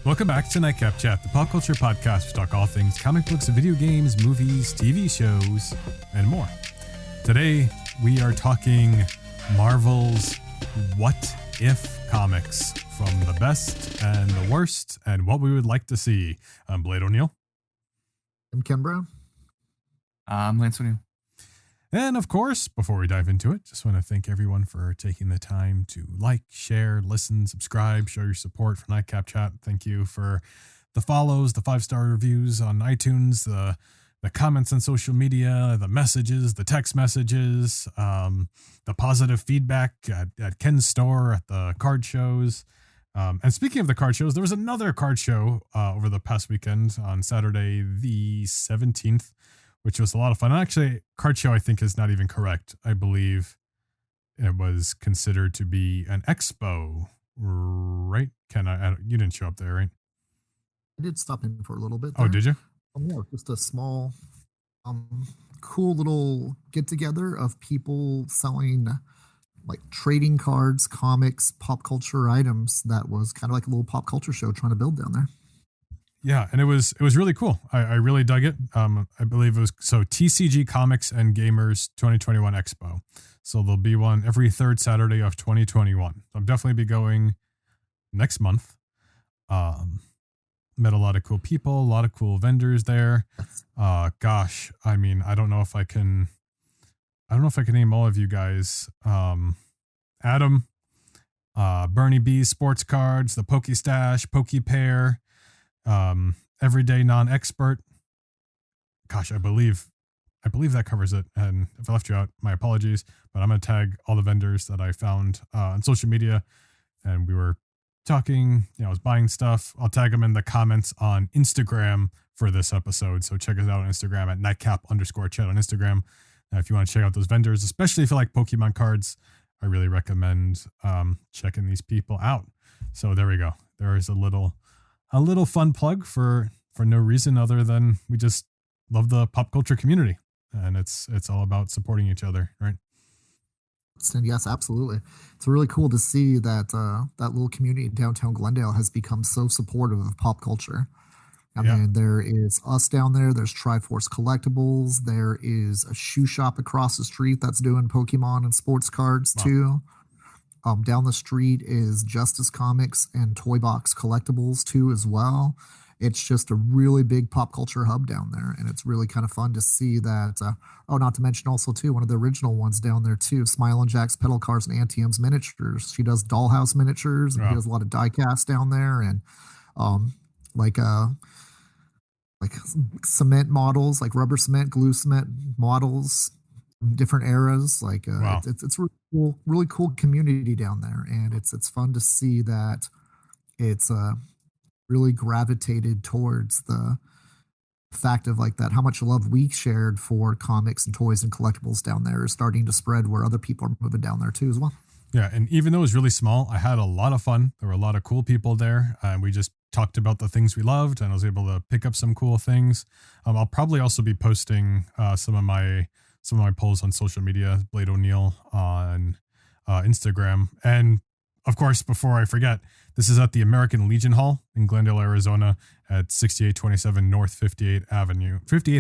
Welcome back to Nightcap Chat, the pop culture podcast. We talk all things comic books, video games, movies, TV shows, and more. Today, we are talking Marvel's What If comics, from the best and the worst, and what we would like to see. I'm Blade O'Neill. I'm Ken Brown. I'm Lance O'Neill. And of course, before we dive into it, just want to thank everyone for taking the time to like, share, listen, subscribe, show your support for Nightcap Chat. Thank you for the follows, the 5-star reviews on iTunes, the comments on social media, the messages, the text messages, the positive feedback at Ken's store, at the card shows. And speaking of the card shows, there was another card show over the past weekend on Saturday, the 17th, which was a lot of fun. Actually, card show, I think, is not even correct. I believe it was considered to be an expo, right? Ken, you didn't show up there, right? I did stop in for a little bit. Oh, did you? Yeah, just a small, cool little get together of people selling like trading cards, comics, pop culture items. That was kind of like a little pop culture show trying to build down there. Yeah, and it was really cool. I really dug it. I believe it was TCG Comics and Gamers 2021 Expo. So there'll be one every third Saturday of 2021. I'll definitely be going next month. Met a lot of cool people, a lot of cool vendors there. Gosh, I mean, I don't know if I can name all of you guys. Adam, Bernie B Sports Cards, the Poke Stash, Poke Pair, Everyday Non-Expert. Gosh, I believe that covers it. And if I left you out, my apologies, but I'm going to tag all the vendors that I found on social media. And we were talking, I was buying stuff. I'll tag them in the comments on Instagram for this episode. So check us out on Instagram at nightcap_chat on Instagram. If you want to check out those vendors, especially if you like Pokemon cards, I really recommend checking these people out. So there we go. There is a little fun plug for no reason other than we just love the pop culture community, and it's all about supporting each other, right? And yes, absolutely. It's really cool to see that that little community in downtown Glendale has become so supportive of pop culture. I mean, there is us down there. There's Triforce Collectibles. There is a shoe shop across the street that's doing Pokemon and sports cards too. Down the street is Justice Comics and Toy Box Collectibles too as well. It's just a really big pop culture hub down there, and it's really kind of fun to see that. Not to mention also too, one of the original ones down there too, Smile and Jack's Pedal Cars and Antium's Miniatures. She does dollhouse miniatures, and he does a lot of die cast down there, and like cement models, like rubber cement, glue cement models, different eras. It's really cool community down there, and it's fun to see that it's really gravitated towards the fact of like that, how much love we shared for comics and toys and collectibles down there is starting to spread where other people are moving down there too as well. Yeah, and even though it was really small, I had a lot of fun. There were a lot of cool people there, and we just talked about the things we loved, and I was able to pick up some cool things. I'll probably also be posting some of my polls on social media, Blade O'Neill on Instagram. And of course, before I forget, this is at the American Legion Hall in Glendale, Arizona at 6827 North 58th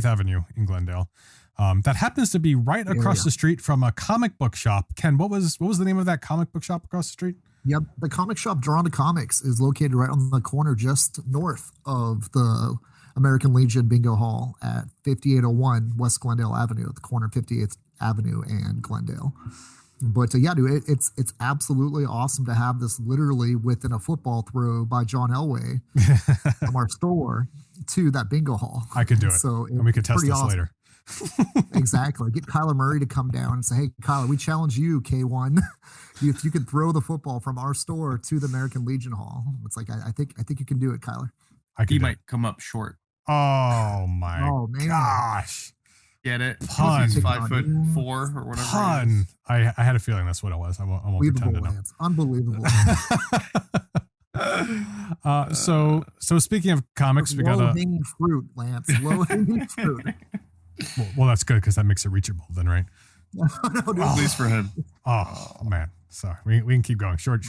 Avenue in Glendale. That happens to be right across the street from a comic book shop. Ken, what was the name of that comic book shop across the street? Yep, the comic shop Duranda Comics is located right on the corner just north of the American Legion Bingo Hall at 5801 West Glendale Avenue, at the corner of 58th Avenue and Glendale. But dude, it's absolutely awesome to have this literally within a football throw by John Elway from our store to that bingo hall. I could do it. So and we could test this later. Exactly. Get Kyler Murray to come down and say, "Hey, Kyler, we challenge you, K1. If you could throw the football from our store to the American Legion Hall." It's like I think you can do it, Kyler. He might come up short. Oh my gosh. Get it? Pun. He's 5'4" or whatever. Pun. I had a feeling that's what it was. I won't pretend to know. Lance. Unbelievable. So speaking of comics, we got low-hanging fruit, Lance. Low-hanging fruit. Well, that's good because that makes it reachable then, right? At least for him. Oh man, sorry. We can keep going. Short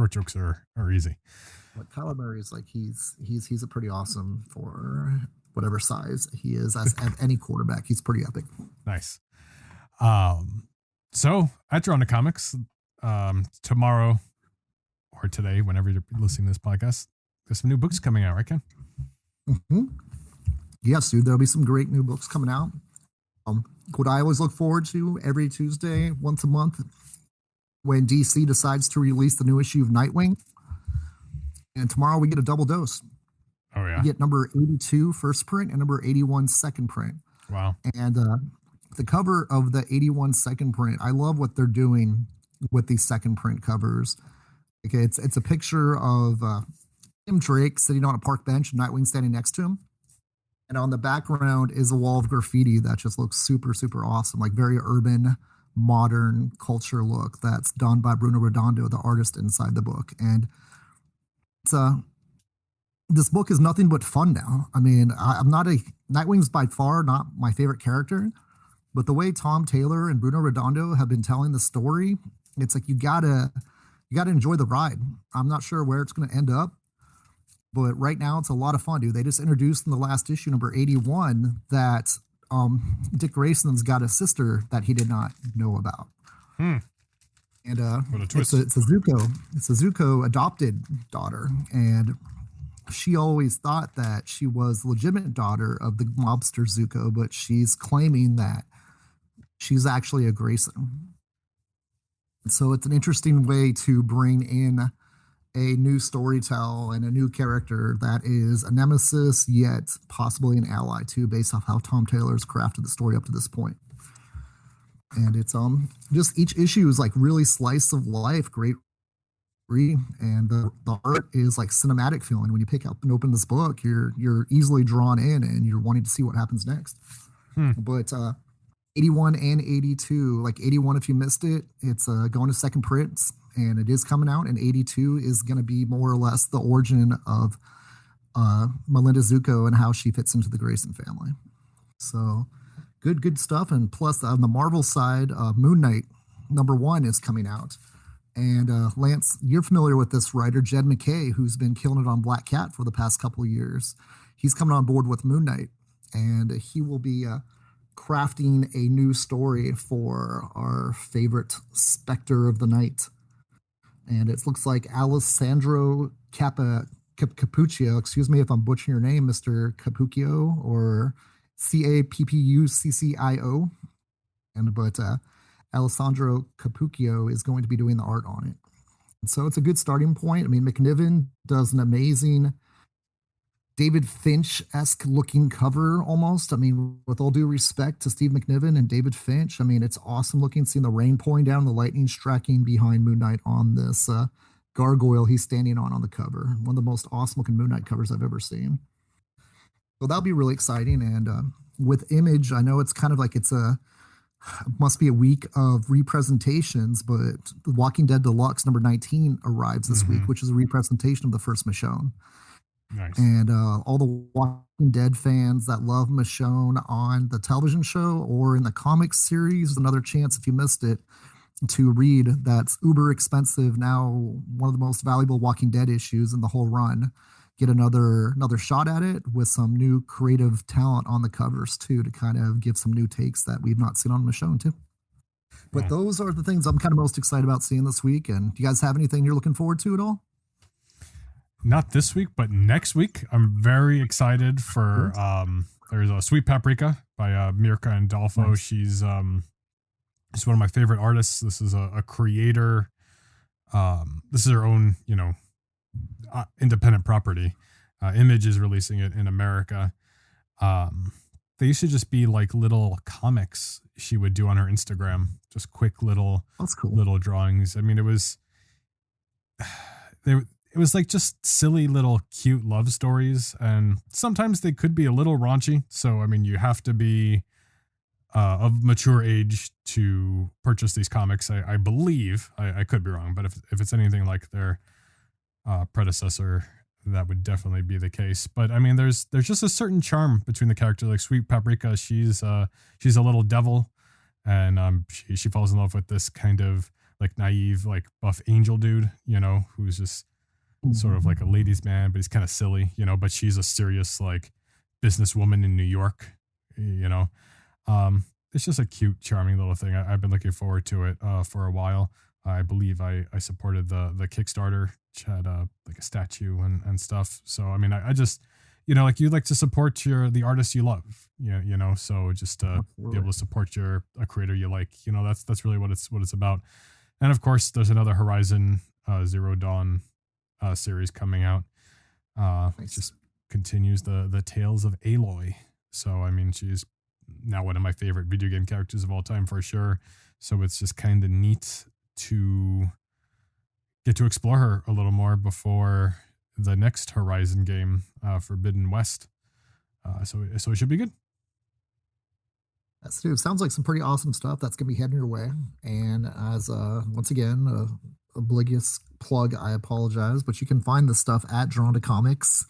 jokes are easy. But Kyler Murray is like he's a pretty awesome for whatever size he is as any quarterback. He's pretty epic. Nice. So at Drawn to Comics, tomorrow or today, whenever you're listening to this podcast, there's some new books coming out, right, Ken? Mm-hmm. Yes, dude. There'll be some great new books coming out. What I always look forward to every Tuesday, once a month, when DC decides to release the new issue of Nightwing. And tomorrow we get a double dose. Oh, yeah. We get number 82 first print and number 81 second print. Wow. And the cover of the 81 second print, I love what they're doing with these second print covers. Okay, it's a picture of Tim Drake sitting on a park bench and Nightwing standing next to him. And on the background is a wall of graffiti that just looks super, super awesome, like very urban, modern culture look that's done by Bruno Redondo, the artist inside the book. And it's this book is nothing but fun now. I mean, Nightwing's by far not my favorite character, but the way Tom Taylor and Bruno Redondo have been telling the story, it's like you gotta enjoy the ride. I'm not sure where it's going to end up, but right now it's a lot of fun, dude. They just introduced in the last issue, number 81, that Dick Grayson's got a sister that he did not know about. And it's a Zuko adopted daughter, and she always thought that she was the legitimate daughter of the mobster Zuko, but she's claiming that she's actually a Grayson. So it's an interesting way to bring in a new storytell and a new character that is a nemesis, yet possibly an ally too, based off how Tom Taylor's crafted the story up to this point. And it's just each issue is like really slice of life, great read, and the art is like cinematic feeling. When you pick up and open this book, you're easily drawn in and you're wanting to see what happens next. But 81 and 82, like 81, if you missed it, it's going to second prints and it is coming out, and 82 is going to be more or less the origin of Melinda Zuko and how she fits into the Grayson family. So good stuff. And plus on the Marvel side, Moon Knight #1 is coming out. And Lance, you're familiar with this writer, Jed MacKay, who's been killing it on Black Cat for the past couple of years. He's coming on board with Moon Knight, and he will be crafting a new story for our favorite Spectre of the Night. And it looks like Alessandro Cappuccio, excuse me if I'm butchering your name, Mr. Cappuccio, or Cappuccio. But Alessandro Cappuccio is going to be doing the art on it. And so it's a good starting point. I mean, McNiven does an amazing David Finch-esque looking cover almost. I mean, with all due respect to Steve McNiven and David Finch, I mean, it's awesome looking, seeing the rain pouring down, the lightning striking behind Moon Knight on this gargoyle he's standing on the cover. One of the most awesome looking Moon Knight covers I've ever seen. So that'll be really exciting. And with Image, I know it's kind of like must be a week of representations, but The Walking Dead Deluxe #19 arrives this week, which is a representation of the first Michonne. Nice. And all the Walking Dead fans that love Michonne on the television show or in the comics series, another chance if you missed it to read that's uber expensive, now one of the most valuable Walking Dead issues in the whole run. Get another shot at it with some new creative talent on the covers too, to kind of give some new takes that we've not seen on Michonne too. But those are the things I'm kind of most excited about seeing this week. And do you guys have anything you're looking forward to at all? Not this week, but next week. I'm very excited for there's a Sweet Paprika by Mirka Andolfo. Nice. She's one of my favorite artists. This is a creator. This is her own, independent property. Image is releasing it in America. They used to just be like little comics she would do on her Instagram, just quick little drawings. I mean, it was like just silly little cute love stories, and sometimes they could be a little raunchy. So, I mean, you have to be of mature age to purchase these comics. I believe, I could be wrong, but if it's anything like their predecessor, that would definitely be the case. But I mean, there's just a certain charm between the characters. Like Sweet Paprika, she's a little devil, and she falls in love with this kind of like naive, like buff angel dude, who's just sort of like a ladies' man, but he's kind of silly, but she's a serious like businesswoman in New York, you know. It's just a cute, charming little thing. I've been looking forward to it for a while. I believe I supported the Kickstarter, which had like a statue and stuff. So I mean, I just like you like to support the artists you love, so just to be able to support a creator you like, that's really what it's about. And of course, there's another Horizon Zero Dawn series coming out. It just continues the tales of Aloy. So I mean, she's now one of my favorite video game characters of all time for sure. So it's just kind of neat to get to explore her a little more before the next Horizon game, Forbidden West. So it should be good. That's dude. Sounds like some pretty awesome stuff that's gonna be heading your way. And as once again, oblivious plug, I apologize, but you can find the stuff at Drawn to Comics,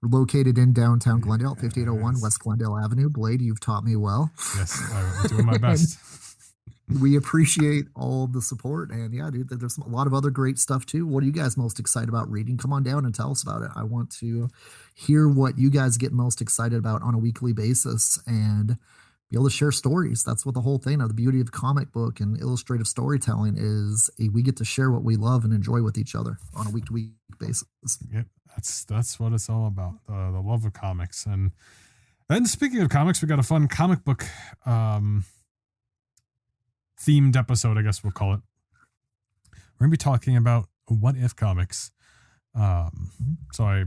located in downtown Glendale, 5801 West Glendale Avenue. Blade, you've taught me well. Yes, I'm doing my best. We appreciate all the support, and yeah, dude, there's a lot of other great stuff too. What are you guys most excited about reading? Come on down and tell us about it. I want to hear what you guys get most excited about on a weekly basis and be able to share stories. That's what the whole thing of the beauty of comic book and illustrative storytelling is. We get to share what we love and enjoy with each other on a week-to-week basis. Yep, that's what it's all about, the love of comics. And then speaking of comics, we got a fun comic book themed episode, I guess we'll call it. We're gonna be talking about what if comics. So I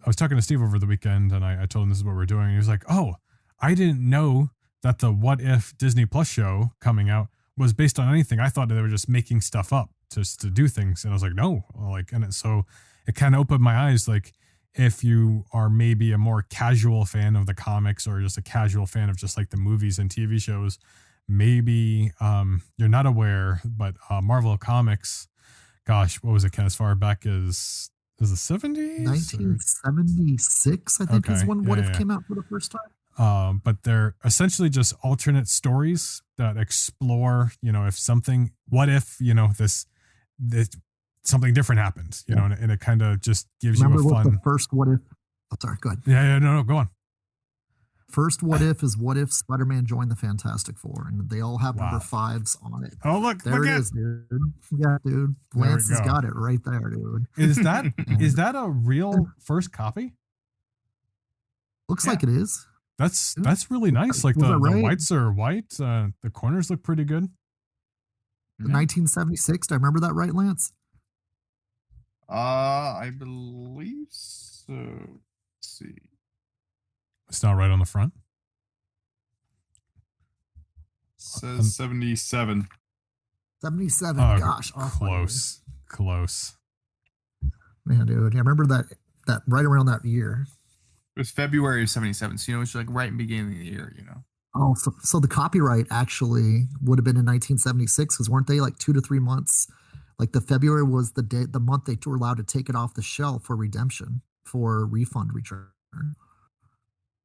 was talking to Steve over the weekend, and I told him this is what we're doing. And he was like, "Oh, I didn't know that the What If Disney Plus show coming out was based on anything. I thought they were just making stuff up just to do things." And I was like, "No," so it kind of opened my eyes. Like, if you are maybe a more casual fan of the comics or just a casual fan of just like the movies and TV shows, maybe you're not aware, but Marvel Comics, gosh, what was it, kind of as far back as the 70s? 1976, I think, is when What If came out for the first time. But they're essentially just alternate stories that explore, what if, this something different happens, and it kind of just gives you a fun. What the first What If? Oh, sorry, go ahead. Yeah, no, go on. First What If is what if Spider-Man joined the Fantastic Four, and they all have number 5s on it. Oh, look, there it is, dude. Yeah, dude. Lance has got it right there, dude. Is that a real first copy? Looks like it is. That's really nice. Like the whites are white. The corners look pretty good. 1976. Do I remember that right, Lance? I believe so. Let's see. It's not right on the front. It says 77. 77. Gosh, close. Man, dude, I remember that right around that year. It was February of 77, so it's like right in the beginning of the year, Oh, so the copyright actually would have been in 1976, because weren't they like 2 to 3 months? Like the February was the month they were allowed to take it off the shelf for redemption, for refund return.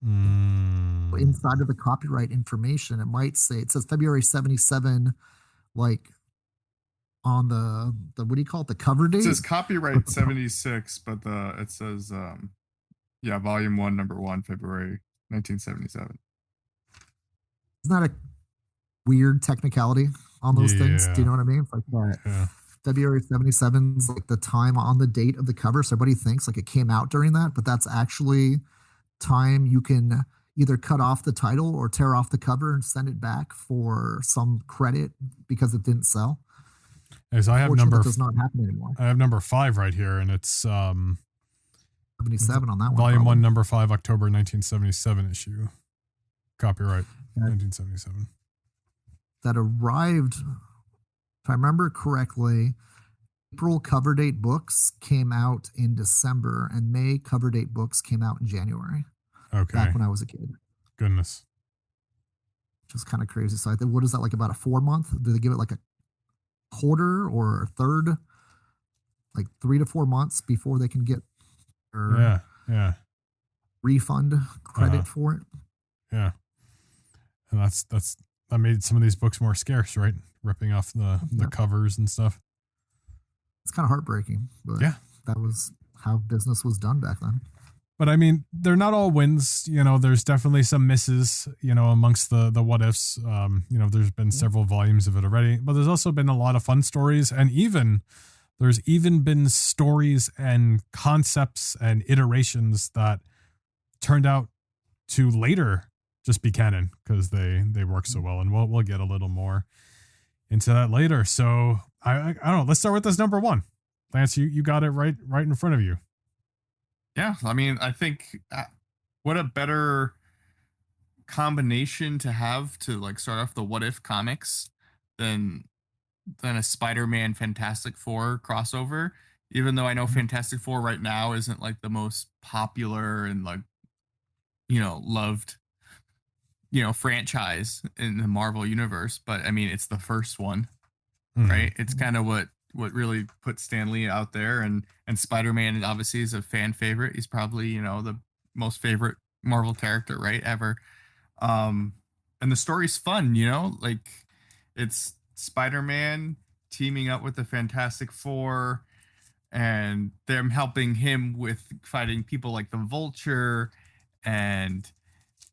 Inside of the copyright information, it says February 77, like on the what do you call it, the cover date? It says copyright 76, but it says volume 1, number 1, February 1977. Isn't that a weird technicality on those things? Do you know what I mean? It's like that. Yeah. February 77 is like the time on the date of the cover, so everybody thinks like it came out during that, but that's actually time you can either cut off the title or tear off the cover and send it back for some credit because it didn't sell. As I have that does not happen anymore. I have number 5 right here, and it's 77 on that one. Volume 1, number 5, October 1977 issue. Copyright 1977. That arrived, if I remember correctly, April cover date books came out in December, and May cover date books came out in January. Okay. Back when I was a kid. Goodness. Which is kind of crazy. So I think, what is that, like about a 4-month? Do they give it like a quarter or a third? Like 3 to 4 months before they can get their refund credit for it. Yeah. And that made some of these books more scarce, right? Ripping off the covers and stuff. It's kind of heartbreaking, but yeah, that was how business was done back then. But I mean, they're not all wins. You know, there's definitely some misses, you know, amongst the what ifs. You know, there's been several volumes of it already, but there's also been a lot of fun stories, and there's even been stories and concepts and iterations that turned out to later just be canon because they work so well, and we'll get a little more into that later. So I don't know. Let's start with this number one. Lance, you got it right in front of you. Yeah, I mean, I think what a better combination to have to like start off the What If comics than a Spider-Man Fantastic Four crossover. Even though I know Fantastic Four right now isn't like the most popular and like, you know, loved, you know, franchise in the Marvel universe, but I mean, it's the first one, right? It's kind of what really put Stan Lee out there, and Spider-Man obviously is a fan favorite. He's probably, you know, the most favorite Marvel character, right, ever. And the story's fun, you know, like it's Spider-Man teaming up with the Fantastic Four and them helping him with fighting people like the Vulture, and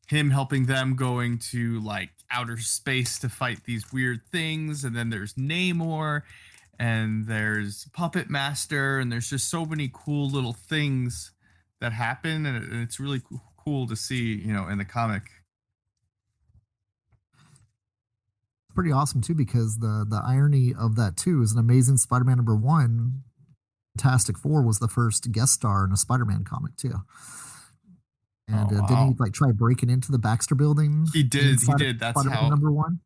him helping them going to like outer space to fight these weird things. And then there's Namor, and there's Puppet Master, and there's just so many cool little things that happen, and it's really cool to see, you know, in the comic. Pretty awesome too, because the irony of that too is an Amazing Spider-Man #1. Fantastic Four was the first guest star in a Spider-Man comic too. And didn't he like try breaking into the Baxter building? He did. That's Spider-Man how #1.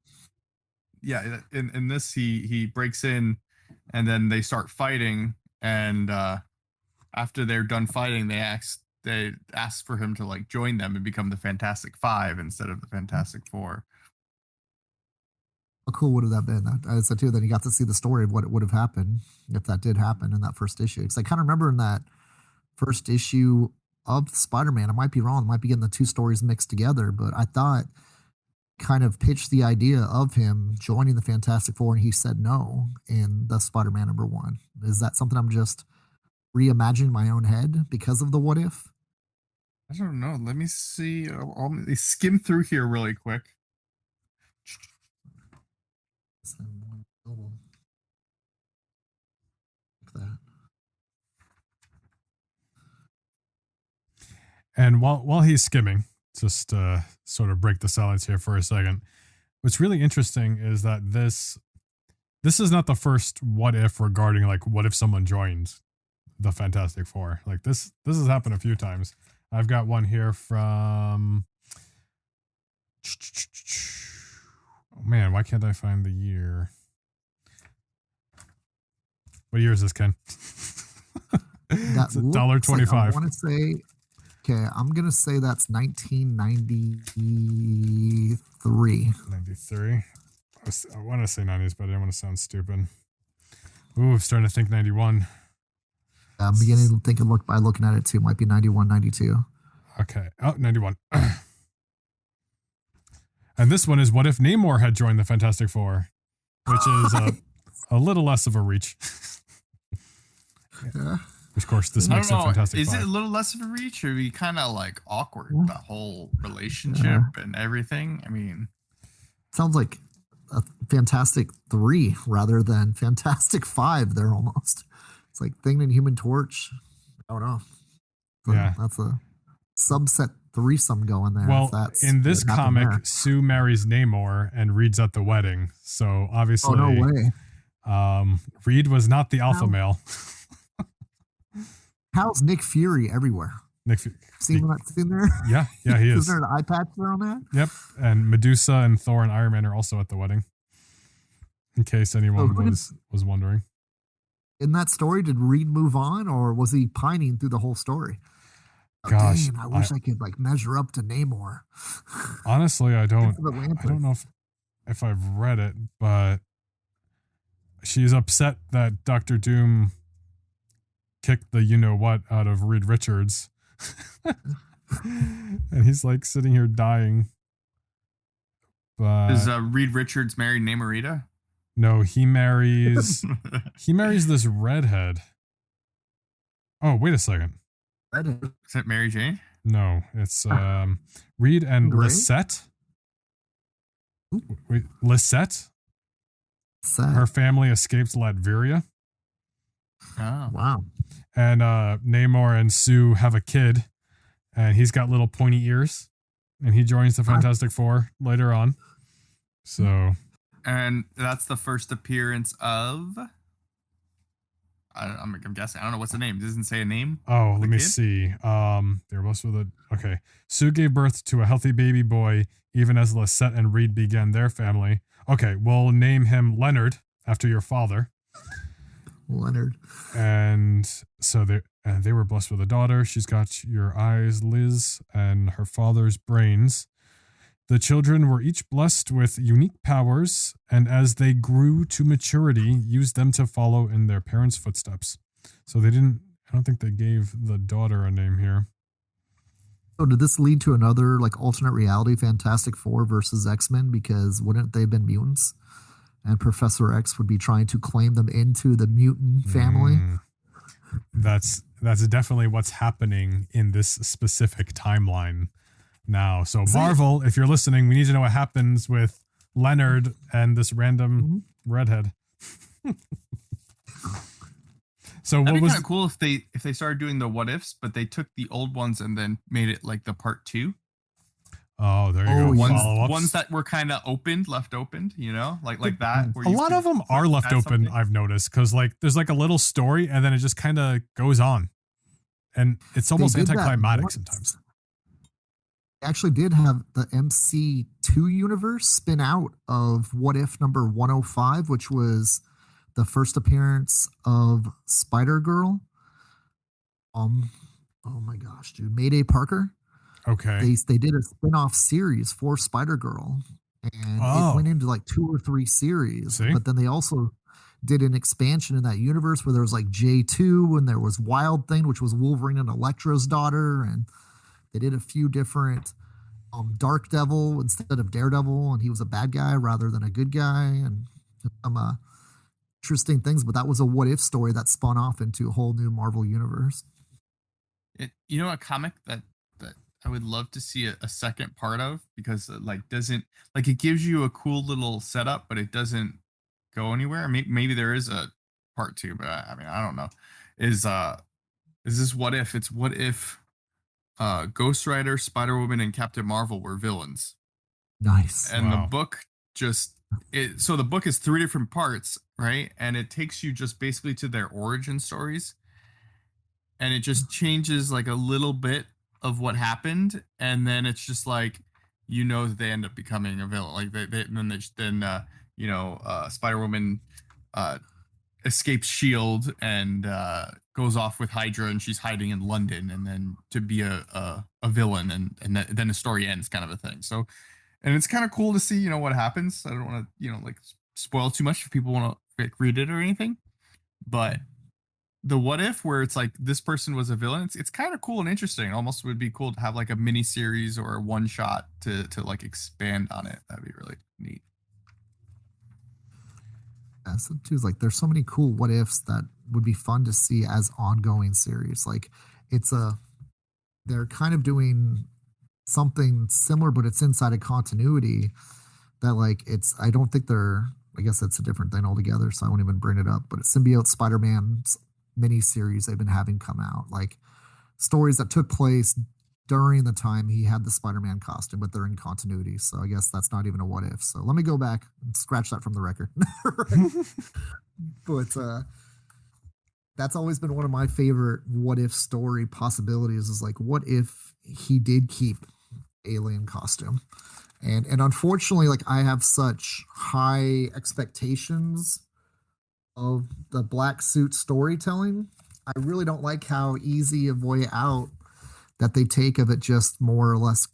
Yeah, in this he breaks in, and then they start fighting, and after they're done fighting, they ask for him to like join them and become the Fantastic Five instead of the Fantastic Four. How cool would have that been? I said too, then you got to see the story of what it would have happened if that did happen in that first issue. Because I kind of remember in that first issue of Spider-Man, I might be wrong, I might be getting the two stories mixed together, but I thought kind of pitched the idea of him joining the Fantastic Four, and he said no in the Spider-Man #1. Is that something I'm just reimagining my own head because of the What If? I don't know. Let me see. I'll skim through here really quick. And while he's skimming, just sort of break the silence here for a second. What's really interesting is that this is not the first what if regarding like what if someone joined the Fantastic Four. Like this has happened a few times. I've got one here from oh man, why can't I find the year? What year is this, Ken? It's $1.25. I want to say, okay, I'm gonna say that's 1993. 93. I want to say 90s, but I didn't want to sound stupid. Ooh, I'm starting to think 91. I'm beginning to think by looking at it too. Might be 91, 92. Okay. Oh, 91. And this one is what if Namor had joined the Fantastic Four, which is a little less of a reach. Yeah. Of course, this makes it Fantastic Is Five. it a little less of a reach, or be kind of like awkward, the whole relationship and everything? I mean, sounds like a Fantastic 3 rather than Fantastic 5 there almost. It's like Thing and Human Torch. I don't know. Yeah. That's a subset threesome going there. Well, in this comic, there. Sue marries Namor and Reed's at the wedding. So obviously, oh, no way. Reed was not the alpha male. How's Nick Fury everywhere? Nick Fury. Seen there? Yeah, he is. Is there an eye patch there on that? Yep. And Medusa and Thor and Iron Man are also at the wedding. In case anyone was wondering. In that story, did Reed move on, or was he pining through the whole story? Oh, gosh, damn, I wish I could like measure up to Namor. Honestly, I don't know if I've read it, but she's upset that Dr. Doom kicked the you-know-what out of Reed Richards. And he's like sitting here dying. But does Reed Richards marry Namorita? No, he marries this redhead. Oh, wait a second. Is that Mary Jane? No, it's Reed and Gray? Lisette. Ooh. Wait, Lisette? Sad. Her family escapes Latveria. Oh. Wow. And Namor and Sue have a kid, and he's got little pointy ears, and he joins the Fantastic Four later on. So, and that's the first appearance of. I'm guessing. I don't know what's the name. It doesn't say a name. Oh, let me see. They're both with a. Okay, Sue gave birth to a healthy baby boy, even as Lisette and Reed began their family. Okay, we'll name him Leonard after your father. Leonard. And so they were blessed with a daughter. She's got your eyes, Liz, and her father's brains. The children were each blessed with unique powers, and as they grew to maturity, used them to follow in their parents' footsteps. So I don't think they gave the daughter a name here. So did this lead to another like alternate reality Fantastic Four versus X-Men? Because wouldn't they have been mutants? And Professor X would be trying to claim them into the mutant family. That's definitely what's happening in this specific timeline now. So Marvel, if you're listening, we need to know what happens with Leonard and this random redhead. So That'd what be was kind of cool if they started doing the what ifs, but they took the old ones and then made it like the part 2. Oh, there you go. Follow-ups. Ones that were kind of Mm. left opened, like that. A lot of them are left open, something. I've noticed, because like there's like a little story and then it just kind of goes on, and it's almost anticlimactic sometimes. They actually did have the MC2 universe spin out of What If number 105, which was the first appearance of Spider-Girl. Oh my gosh, dude, Mayday Parker. Okay. They did a spin-off series for Spider-Girl, and it went into like 2 or 3 series. See? But then they also did an expansion in that universe where there was like J2 and there was Wild Thing, which was Wolverine and Elektra's daughter, and they did a few different Dark Devil instead of Daredevil, and he was a bad guy rather than a good guy, and some interesting things. But that was a what if story that spun off into a whole new Marvel universe. You know, a comic that I would love to see a second part of, because it doesn't, like, it gives you a cool little setup, but it doesn't go anywhere. Maybe there is a part 2, but I don't know. Is this what if? It's what if Ghost Rider, Spider-Woman, and Captain Marvel were villains. Nice. And the book so the book is 3 different parts, right? And it takes you just basically to their origin stories. And it just changes like a little bit of what happened, and then it's just like, that they end up becoming a villain. Like Spider-Woman escapes Shield and goes off with Hydra, and she's hiding in London, and then to be a villain, and then the story ends, kind of a thing. So, and it's kind of cool to see what happens. I don't want to spoil too much if people want to read it or anything, but the what if where it's like this person was a villain, it's kind of cool and interesting. It almost would be cool to have like a mini series or a one shot to like expand on it. That'd be really neat. Yeah, so too, like there's so many cool what ifs that would be fun to see as ongoing series. Like they're kind of doing something similar, but it's inside a continuity that I don't think I guess that's a different thing altogether, so I won't even bring it up. But it's Symbiote Spider-Man's mini series they've been having come out, like stories that took place during the time he had the Spider-Man costume, but they're in continuity. So I guess that's not even a what if. So let me go back and scratch that from the record. But that's always been one of my favorite what if story possibilities, is like, what if he did keep alien costume? And unfortunately, like, I have such high expectations of the black suit storytelling. I really don't like how easy a way out that they take of it just more or less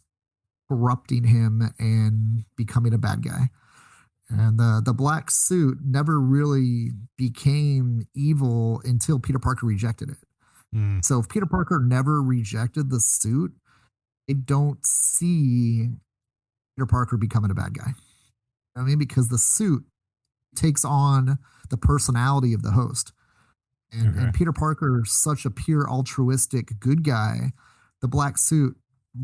corrupting him and becoming a bad guy. And the black suit never really became evil until Peter Parker rejected it. So if Peter Parker never rejected the suit, I don't see Peter Parker becoming a bad guy. Because the suit takes on the personality of the host. And Peter Parker is such a pure altruistic good guy. The black suit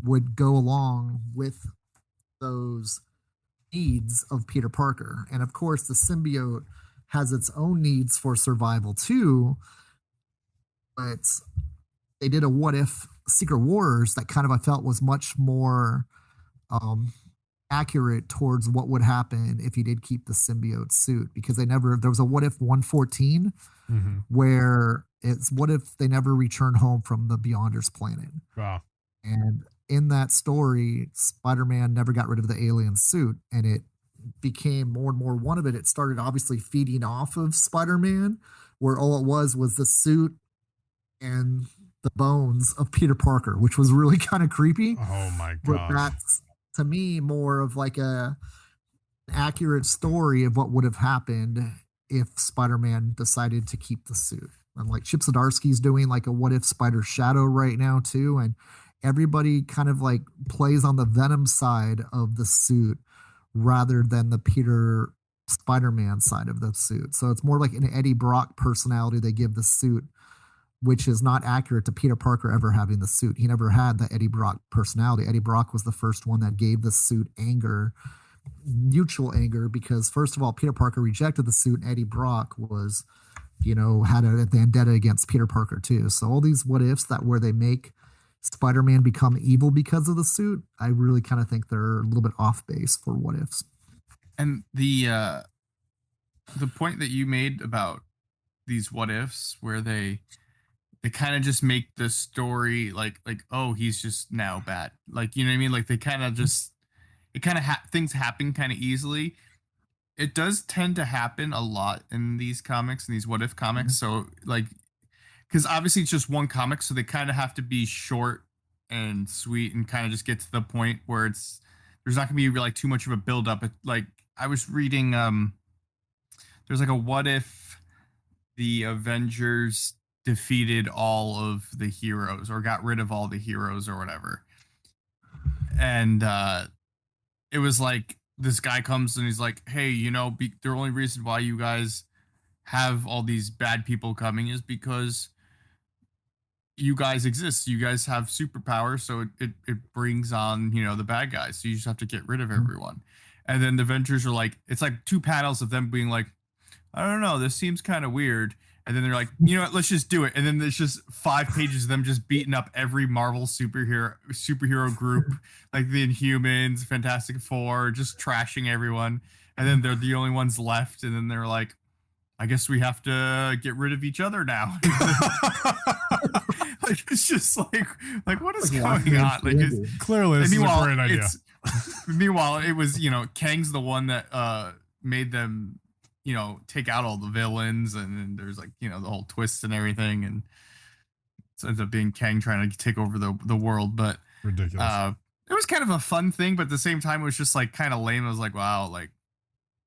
would go along with those needs of Peter Parker. And of course, the symbiote has its own needs for survival too. But they did a what if Secret Wars that kind of I felt was much more accurate towards what would happen if he did keep the symbiote suit, because there was a what if 114 where it's what if they never returned home from the Beyonders planet. Wow. And in that story, Spider-Man never got rid of the alien suit, and it became more and more one of it. It started obviously feeding off of Spider-Man, where all it was the suit and the bones of Peter Parker, which was really kind of creepy. Oh my god! But that's, to me, more of like an accurate story of what would have happened if Spider-Man decided to keep the suit. And like Chip Zdarsky's doing like a what if Spider Shadow right now too, and everybody kind of like plays on the Venom side of the suit rather than the Peter Spider-Man side of the suit. So it's more like an Eddie Brock personality they give the suit, which is not accurate to Peter Parker ever having the suit. He never had the Eddie Brock personality. Eddie Brock was the first one that gave the suit anger, mutual anger, because first of all, Peter Parker rejected the suit, and Eddie Brock was, had a vendetta against Peter Parker too. So all these what ifs where they make Spider-Man become evil because of the suit, I really kind of think they're a little bit off base for what ifs. And the point that you made about these what ifs, where they kind of just make the story like oh, he's just now bad, like, you know what I mean, like they kind of just things happen kind of easily. It does tend to happen a lot in these comics, in these what if comics. So like, because obviously it's just one comic, so they kind of have to be short and sweet and kind of just get to the point where there's not gonna be like too much of a build up. Like I was reading there's like a what if the Avengers defeated all of the heroes or got rid of all the heroes or whatever, and it was like this guy comes and he's like, hey, the only reason why you guys have all these bad people coming is because you guys exist. You guys have superpowers, so it brings on, the bad guys. So you just have to get rid of everyone. And then the Avengers are like, it's like 2 panels of them being like, I don't know, this seems kind of weird. And then they're like, you know what, let's just do it. And then there's just 5 pages of them just beating up every Marvel superhero group, like the Inhumans, Fantastic Four, just trashing everyone. And then they're the only ones left. And then they're like, I guess we have to get rid of each other now. Like it's just like what is going on? Like clearly this is a great idea. Meanwhile, it was, Kang's the one that made them, take out all the villains, and then there's like, the whole twist and everything, and it ends up being Kang trying to take over the world. But ridiculous. It was kind of a fun thing, but at the same time it was just like kind of lame. I was like, wow, like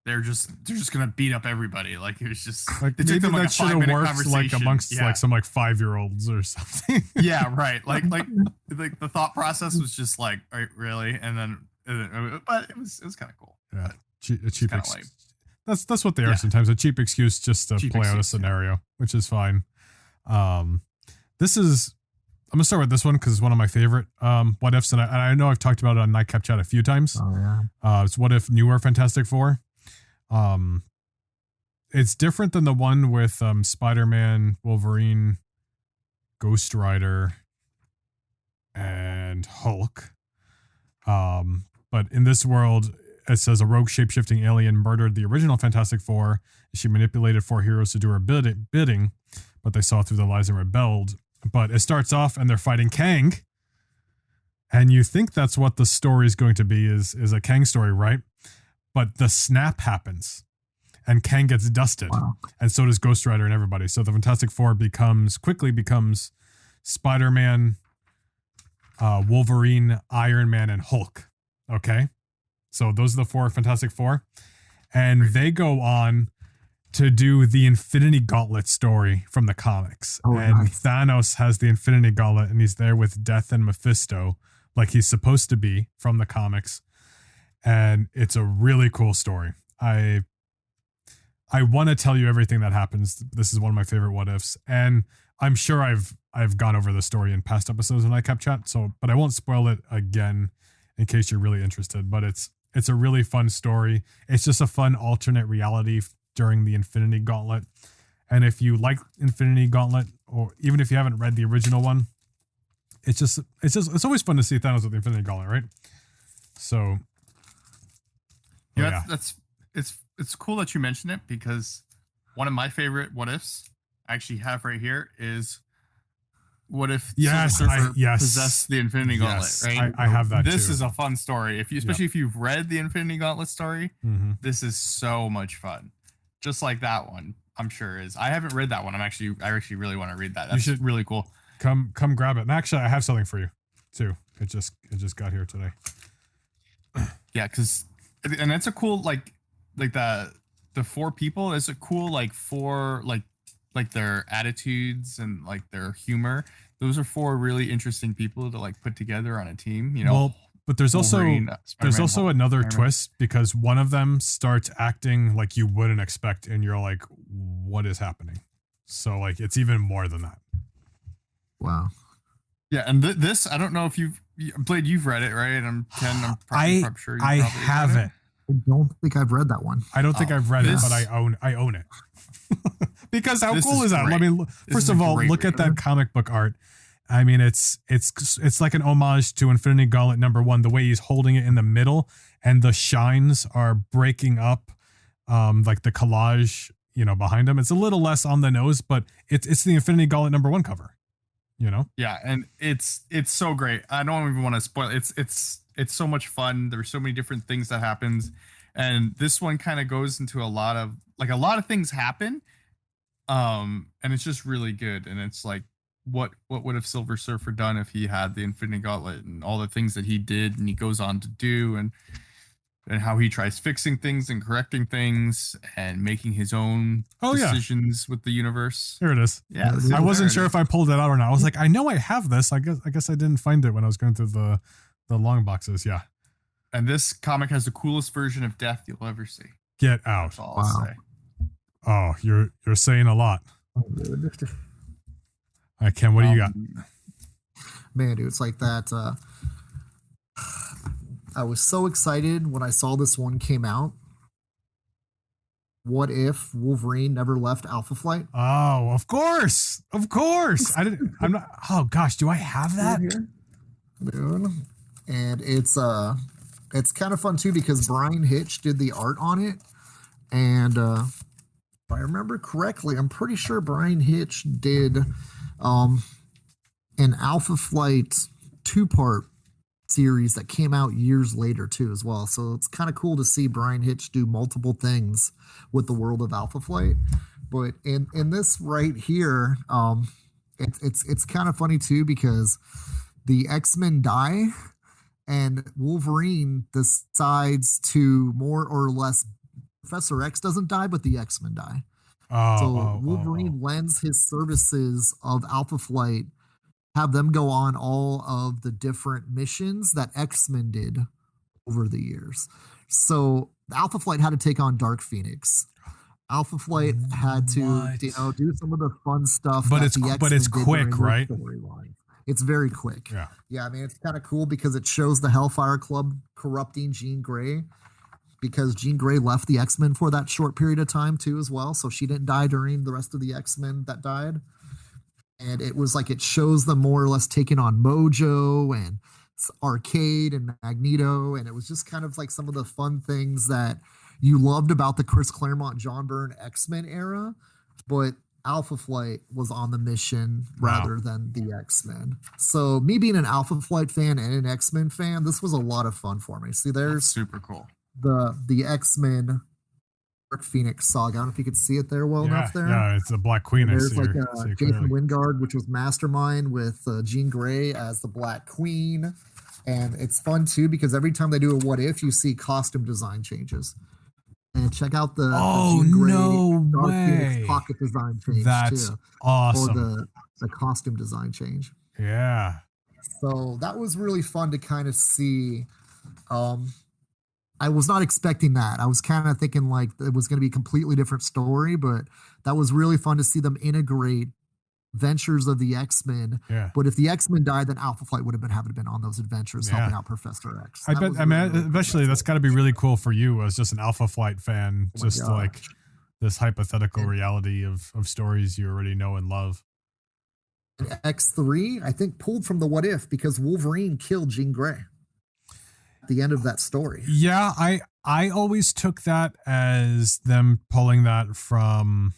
they're just gonna beat up everybody. Like it was just like maybe them, like, that should have worked like amongst like some like 5-year-olds or something. Yeah, right. Like the thought process was just like, all right, really, and then but it was kind of cool. Yeah, a cheap. That's what they are sometimes. A cheap excuse just to play out a scenario, which is fine. I'm gonna start with this one because it's one of my favorite what ifs, and I know I've talked about it on Nightcap Chat a few times. Oh yeah. It's what if newer Fantastic Four. It's different than the one with Spider-Man, Wolverine, Ghost Rider, and Hulk. But in this world, it says a rogue shape-shifting alien murdered the original Fantastic Four. She manipulated 4 heroes to do her bidding, but they saw through the lies and rebelled. But it starts off and they're fighting Kang. And you think that's what the story is going to be, is a Kang story, right? But the snap happens and Kang gets dusted. Wow. And so does Ghost Rider and everybody. So the Fantastic Four quickly becomes Spider-Man, Wolverine, Iron Man, and Hulk. Okay? So those are the 4 Fantastic Four. And they go on to do the Infinity Gauntlet story from the comics. Oh, and nice. Thanos has the Infinity Gauntlet and he's there with Death and Mephisto like he's supposed to be from the comics. And it's a really cool story. I want to tell you everything that happens. This is one of my favorite what ifs, and I'm sure I've gone over the story in past episodes of Nightcap Chat. So, but I won't spoil it again in case you're really interested. But it's a really fun story. It's just a fun alternate reality during the Infinity Gauntlet. And if you like Infinity Gauntlet, or even if you haven't read the original one, it's always fun to see Thanos with the Infinity Gauntlet, right? So, yeah, it's cool that you mentioned it, because one of my favorite what ifs I actually have right here is, what if Silver Surfer possessed the Infinity Gauntlet, right? I have that This too. is a fun story. Especially if you've read the Infinity Gauntlet story, this is so much fun. Just like that one, I'm sure is. I haven't read that one. I actually really want to read that. That's really cool. Come grab it. And actually, I have something for you too. It just got here today. Yeah, and that's a cool like the four people. It's a cool four like their attitudes and like their humor. Those are four really interesting people to put together on a team. Well, but there's Wolverine, also another twist, because one of them starts acting like you wouldn't expect, and you're like, what is happening? So it's even more than that. Wow. Yeah, and this I don't know if you've read it, right? I'm Ken. I'm probably sure I haven't. I don't think I've read that one. I don't think I've read it, but I own it. Because how cool is that? Great. I mean, first of all, look at that comic book art. I mean, it's like an homage to Infinity Gauntlet #1. The way he's holding it in the middle, and the shines are breaking up, like the collage, behind him. It's a little less on the nose, but it's the Infinity Gauntlet #1 cover. Yeah, and it's so great. I don't even want to spoil it. It's so much fun. There's so many different things that happens, and this one kind of goes into a lot of things happen, and it's just really good. And it's like, what would have Silver Surfer done if he had the Infinity Gauntlet, and all the things that he did and he goes on to do, and how he tries fixing things and correcting things and making his own decisions with the universe. Here it is. Yeah, I wasn't sure if I pulled it out or not. I was like, I know I have this. I guess I didn't find it when I was going through the long boxes. Yeah. And this comic has the coolest version of death you'll ever see. Get out. That's all I'll say. Oh, you're saying a lot. All right, Ken, what do you got? Man, dude, it's like that. I was so excited when I saw this one came out. What if Wolverine never left Alpha Flight? Oh, of course. I'm not. Oh gosh, do I have that? Dude. And it's kind of fun too, because Brian Hitch did the art on it, and if I remember correctly, I'm pretty sure Brian Hitch did an Alpha Flight 2-part series that came out years later too as well. So it's kind of cool to see Brian Hitch do multiple things with the world of Alpha Flight. But in this right here, it's kind of funny too, because the X-Men die and Wolverine decides to more or less, Professor X doesn't die, but the X-Men die. Wolverine lends his services of Alpha Flight, have them go on all of the different missions that X-Men did over the years. So Alpha Flight had to take on Dark Phoenix. Alpha Flight had to, do some of the fun stuff. But it's quick, right? It's very quick. Yeah. I mean, it's kind of cool because it shows the Hellfire Club corrupting Jean Grey, because Jean Grey left the X-Men for that short period of time too as well. So she didn't die during the rest of the X-Men that died. And it was like, it shows them more or less taking on Mojo and Arcade and Magneto. And it was just kind of like some of the fun things that you loved about the Chris Claremont, John Byrne X-Men era. But Alpha Flight was on the mission rather than the X-Men. So me being an Alpha Flight fan and an X-Men fan, this was a lot of fun for me. See, there's That's super cool. The X-Men Phoenix saga. I don't know if you could see it there enough there. Yeah, it's the Black Queen. There's Jason Wingard, which was Mastermind, with Jean Grey as the Black Queen. And it's fun too, because every time they do a what if, you see costume design changes. And check out the Jean Grey Dark Phoenix pocket design change. That's too, awesome. Or the costume design change. Yeah. So that was really fun to kind of see. I was not expecting that. I was kind of thinking like it was going to be a completely different story, but that was really fun to see them integrate ventures of the X-Men. Yeah. But if the X-Men died, then Alpha Flight would have been having been on those adventures Yeah. helping out Professor X. I That bet. was I mean, really, really cool. eventually that's got to be really cool for you as just an Alpha Flight fan, Oh my just like gosh. this hypothetical And- reality of stories you already know and love. And X3, I think, pulled from the What If because Wolverine killed Jean Grey at the end of that story. Yeah, I always took that as them pulling that from,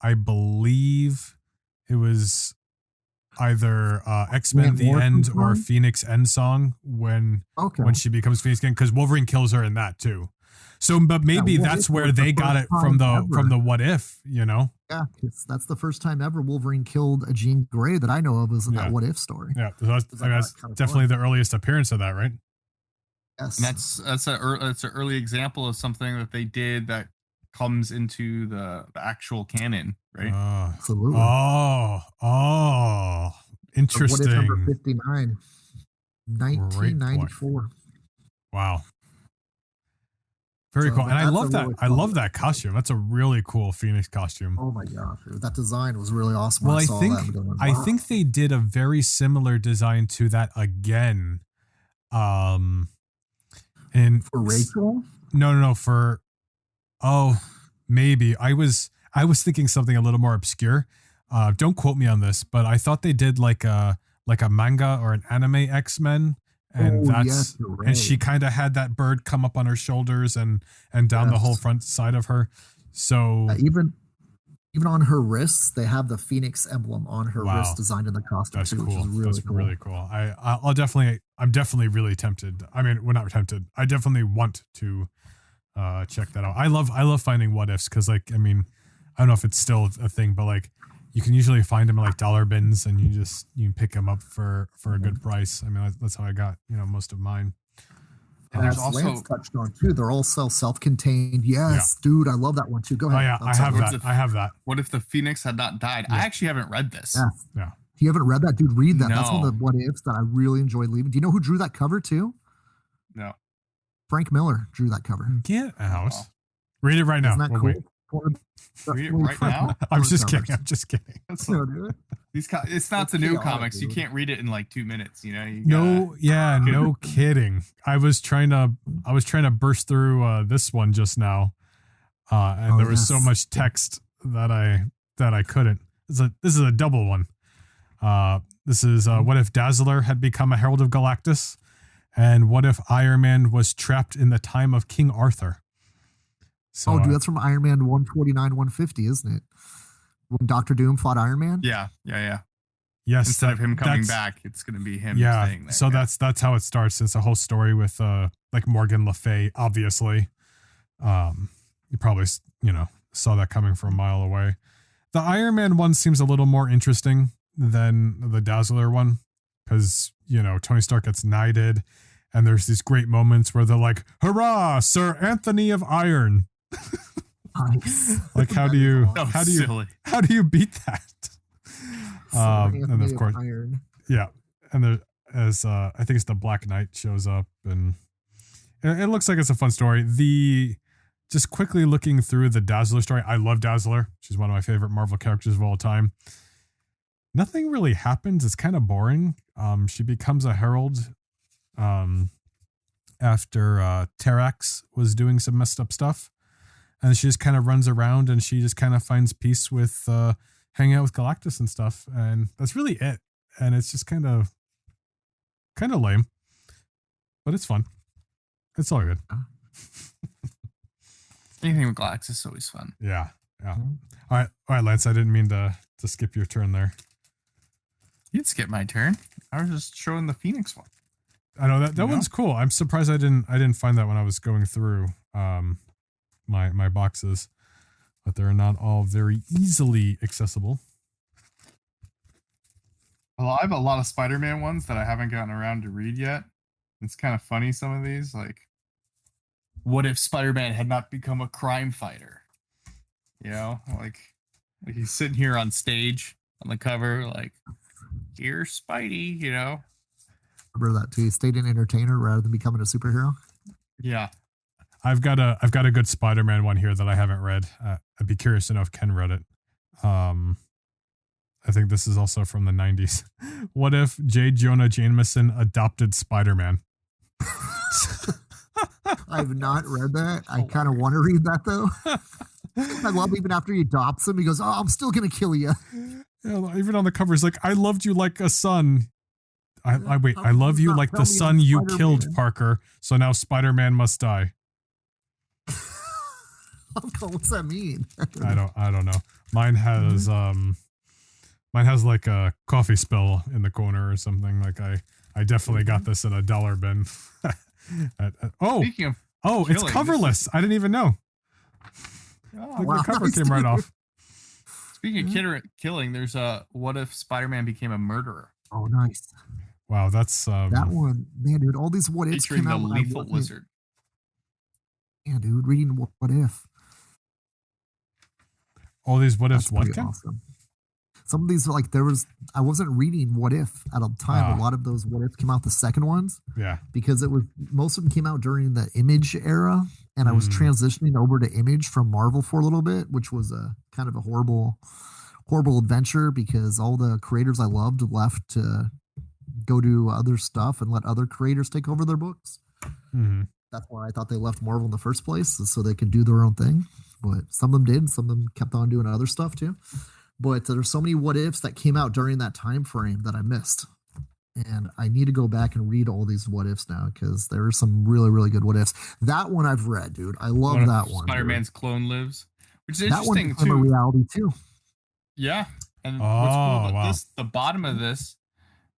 I believe it was either X-Men The End or Phoenix End Song when she becomes Phoenix again, because Wolverine kills her in that too. So, but maybe that's where they got it from the What If, you know? Yeah, that's the first time ever Wolverine killed a Jean Grey that I know of was in that What If story. Yeah, that's definitely the earliest appearance of that, right? Yes, and that's an early example of something that they did that comes into the actual canon, right? Absolutely. Interesting. What If number 59, 1994. Wow. Very cool. And I love that. I love that costume. That's a really cool Phoenix costume. Oh my gosh. That design was really awesome. Well, I think they did a very similar design to that again. And for Rachel? No, for maybe. I was thinking something a little more obscure. Don't quote me on this, but I thought they did like a manga or an anime X-Men. And right. And she kind of had that bird come up on her shoulders and down the whole front side of her. So even on her wrists, they have the Phoenix emblem on her wrist designed in the costume. That's too, cool. Which is Really cool. I'm definitely really tempted. I mean, we're not tempted. I definitely want to check that out. I love finding what ifs because, like, I mean, I don't know if it's still a thing, but like, you can usually find them in like dollar bins, and you can pick them up for a good price. I mean, that's how I got most of mine. And there's also Lance touched on too. They're also self-contained. Yes, dude, I love that one too. Go ahead. Oh yeah, I have that. What if the Phoenix had not died? I actually haven't read this. Yeah. You haven't read that, dude? Read that. No. That's one of the what ifs that I really enjoyed leaving. Do you know who drew that cover too? No. Frank Miller drew that cover. Get out. Oh. Read it right now. Isn't that cool? Read it right now? I'm just kidding. It's not the new comics. You can't read it in like 2 minutes. No kidding. I was trying to burst through this one just now, and there was so much text that I couldn't. This is a double one. This is what if Dazzler had become a Herald of Galactus, and what if Iron Man was trapped in the time of King Arthur. So, dude, that's from Iron Man 149, 150, isn't it? When Dr. Doom fought Iron Man? Yeah. Yes. Instead of him coming back, it's going to be him staying there. So that's how it starts. It's a whole story with like Morgan Le Fay, obviously. You probably, saw that coming from a mile away. The Iron Man one seems a little more interesting than the Dazzler one because, Tony Stark gets knighted and there's these great moments where they're like, hurrah, Sir Anthony of Iron. Nice. Like how do you beat that? And of course, yeah. And there as I think it's the Black Knight shows up, and it looks like it's a fun story. Just quickly looking through the Dazzler story, I love Dazzler. She's one of my favorite Marvel characters of all time. Nothing really happens. It's kind of boring. She becomes a herald after Terrax was doing some messed up stuff. And she just kind of runs around and she just kind of finds peace with hanging out with Galactus and stuff. And that's really it. And it's just kind of lame. But it's fun. It's all good. Anything with Galactus is always fun. Yeah. All right, Lance. I didn't mean to skip your turn there. You'd skip my turn. I was just showing the Phoenix one. I know that one's cool. I'm surprised I didn't find that when I was going through my boxes, but they're not all very easily accessible. Well, I have a lot of Spider-Man ones that I haven't gotten around to read yet. It's kind of funny, some of these, like, what if Spider-Man had not become a crime fighter? Like he's sitting here on stage on the cover, like, here's Spidey, Remember that too. He stayed an entertainer rather than becoming a superhero. Yeah. I've got a good Spider-Man one here that I haven't read. I'd be curious to know if Ken read it. I think this is also from the 90s. What if J. Jonah Jameson adopted Spider-Man? I've not read that. I kind of want to read that though. I love even after he adopts him, he goes, "Oh, I'm still gonna kill you." Yeah, even on the cover, he's like, "I loved you like a son. I love you like the son you killed, Parker. So now Spider-Man must die." What's that mean? I don't know. Mine has like a coffee spill in the corner or something. Like I definitely got this in a dollar bin. It's coverless. I didn't even know. The cover came right off. Speaking of killing, there's a what if Spider-Man became a murderer? Oh, nice. Wow, that's that one, man, dude. All these what ifs came out. The Lethal Lizard. Yeah, dude, reading what if. All these what ifs. What? Awesome. Some of these, like I wasn't reading what if at a time. A lot of those what ifs came out the second ones. Yeah. Because most of them came out during the Image era, and I was transitioning over to Image from Marvel for a little bit, which was a kind of a horrible adventure because all the creators I loved left to go do other stuff and let other creators take over their books. Mm-hmm. That's why I thought they left Marvel in the first place, so they could do their own thing. But some of them did. Some of them kept on doing other stuff too. But there's so many what ifs that came out during that time frame that I missed. And I need to go back and read all these what ifs now because there are some really, really good what ifs. That one I've read, dude. I love that one. Spider-Man's clone lives, which is interesting that one became a reality too. Yeah. And what's cool about this, the bottom of this,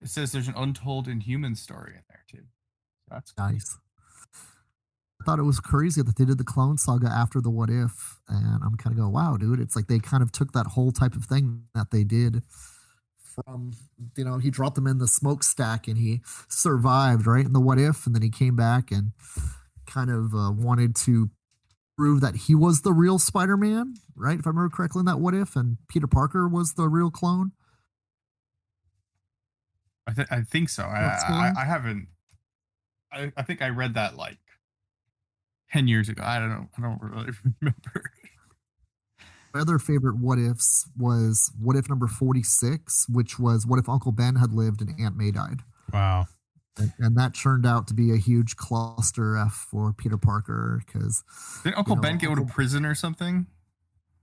it says there's an untold Inhuman story in there too. So that's cool. Nice. I thought it was crazy that they did the Clone Saga after the What If, and I'm kind of going, wow, dude, it's like they kind of took that whole type of thing that they did from, he dropped them in the smokestack and he survived, right, in the What If, and then he came back and kind of wanted to prove that he was the real Spider-Man, right, if I remember correctly in that What If, and Peter Parker was the real clone. I think so. I haven't. I think I read that like 10 years ago. I don't know. I don't really remember. My other favorite what ifs was what if number 46, which was what if Uncle Ben had lived and Aunt May died. Wow. And that turned out to be a huge cluster F for Peter Parker because didn't Uncle Ben go to prison or something?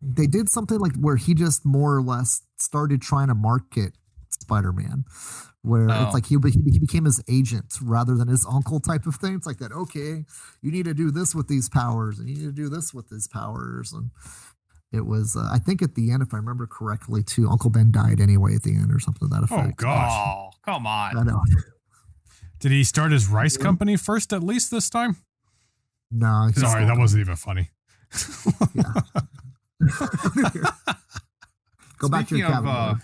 They did something like where he just more or less started trying to market Spider-Man, where it's like he became his agent rather than his uncle type of thing. It's like that. Okay, you need to do this with these powers, and you need to do this with these powers, and it was. I think at the end, if I remember correctly, too, Uncle Ben died anyway at the end or something to that effect. Oh gosh! Oh, come on! I know. Did he start his rice company first at least this time? No. Sorry, that wasn't even funny. Go back to your cabin.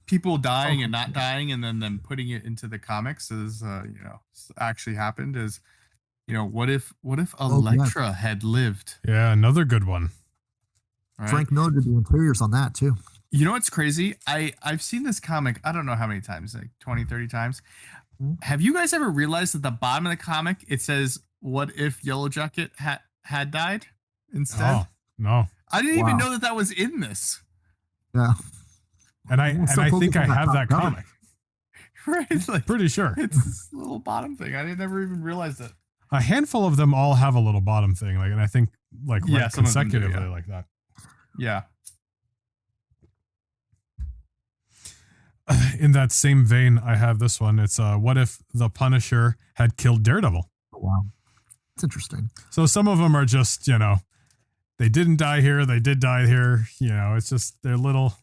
People dying and not dying, and then them putting it into the comics is, actually happened. Is, what if Elektra had lived? Yeah, another good one. Right? Frank Miller did the interiors on that too. You know what's crazy? I've seen this comic, I don't know how many times, like 20, 30 times. Have you guys ever realized at the bottom of the comic, it says, what if Yellow Jacket had died instead? Oh, no. I didn't even know that was in this. Yeah. And I think I have that comic. Right? Like, pretty sure. It's this little bottom thing. I never even realized it. A handful of them all have a little bottom thing. And I think consecutively like that. Yeah. In that same vein, I have this one. It's what if the Punisher had killed Daredevil? Oh, wow. It's interesting. So some of them are just, they didn't die here. They did die here. It's just they're little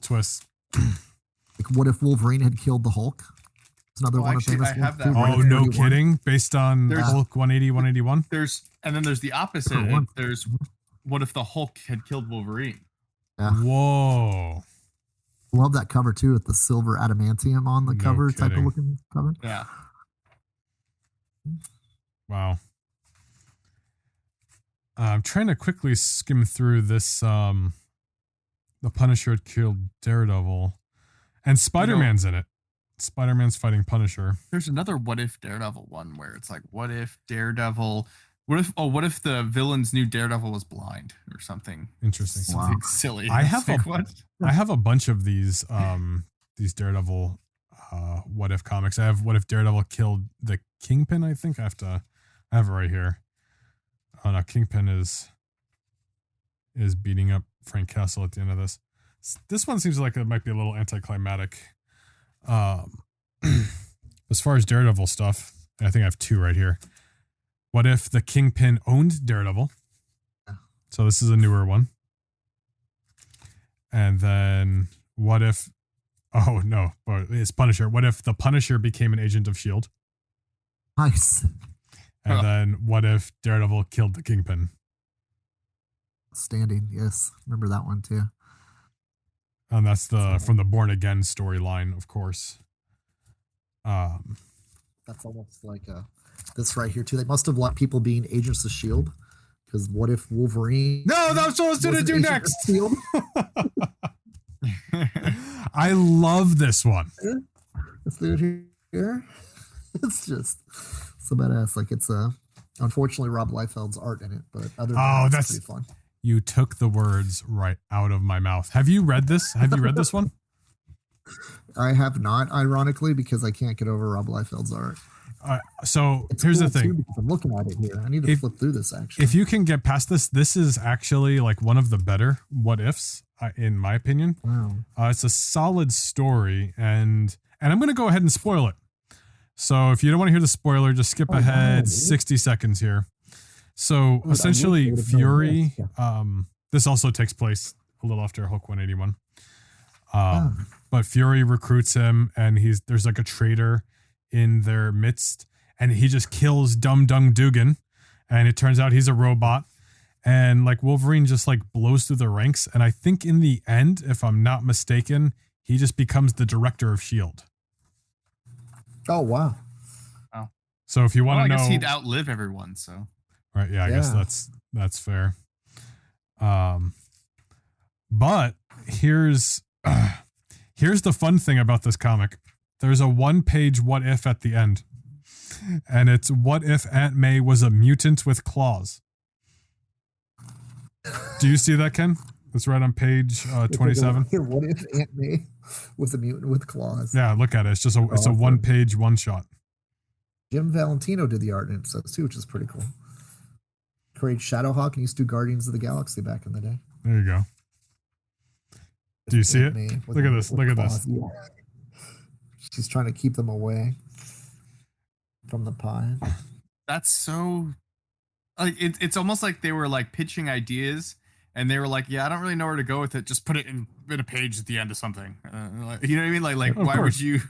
twists. Like what if Wolverine had killed the Hulk? It's another one actually, of famous I have ones. that. Oh, no kidding. Based on Hulk 180, 181? There's the opposite. There's what if the Hulk had killed Wolverine? Yeah. Whoa. Love that cover too with the silver adamantium on the cover type of looking cover. Yeah. Wow. I'm trying to quickly skim through this. The Punisher had killed Daredevil, and Spider-Man's in it. Spider-Man's fighting Punisher. There's another what if Daredevil one where it's like, what if the villain's new Daredevil was blind or something? Interesting. Something silly. I have what? I have a bunch of these Daredevil what if comics. I have what if Daredevil killed the Kingpin, I think. I have it right here. Oh no, Kingpin is beating up Frank Castle at the end of this. This one seems like it might be a little anticlimactic. As far as Daredevil stuff, I think I have two right here. What if the Kingpin owned Daredevil? So this is a newer one. And then what if, oh no, but it's Punisher. What if the Punisher became an agent of S.H.I.E.L.D.? Nice. And then what if Daredevil killed the Kingpin? Standing, yes. Remember that one too. And that's from the Born Again storyline, of course. That's almost like this right here too. They must have let people being agents of S.H.I.E.L.D. because what if Wolverine? No, that's what I was going to do next. S.H.I.E.L.D.? I love this one. This dude here, it's just so badass. Like it's unfortunately Rob Liefeld's art in it, but other than that's pretty fun. You took the words right out of my mouth. Have you read this? Have you read this one? I have not, ironically, because I can't get over Rob Liefeld's art. So here's the thing. I'm looking at it here. I need to flip through this, actually. If you can get past this, this is actually like one of the better what ifs, in my opinion. Wow. It's a solid story, and I'm going to go ahead and spoil it. So if you don't want to hear the spoiler, just skip ahead 60 seconds here. So essentially, Fury, this also takes place a little after Hulk 181. But Fury recruits him, and there's like a traitor in their midst, and he just kills Dum Dung Dugan, and it turns out he's a robot, and like Wolverine just like blows through the ranks, and I think in the end, if I'm not mistaken, he just becomes the director of S.H.I.E.L.D. Oh wow! Oh, so if you want to know, I guess he'd outlive everyone. So right, yeah, I guess that's fair. But here's the fun thing about this comic. There's a 1-page what if at the end. And it's what if Aunt May was a mutant with claws. Do you see that, Ken? It's right on page 27. What if Aunt May was a mutant with claws? Yeah, look at it. It's just a 1-page one-shot. Jim Valentino did the art in it too, which is pretty cool. Created Shadowhawk and used to do Guardians of the Galaxy back in the day. There you go. Do you see it? Look at this. Look at this. Yeah. She's trying to keep them away from the pie. That's so like it's almost like they were like pitching ideas and they were like, yeah, I don't really know where to go with it. Just put it in a page at the end of something. You know what I mean? Like why would you?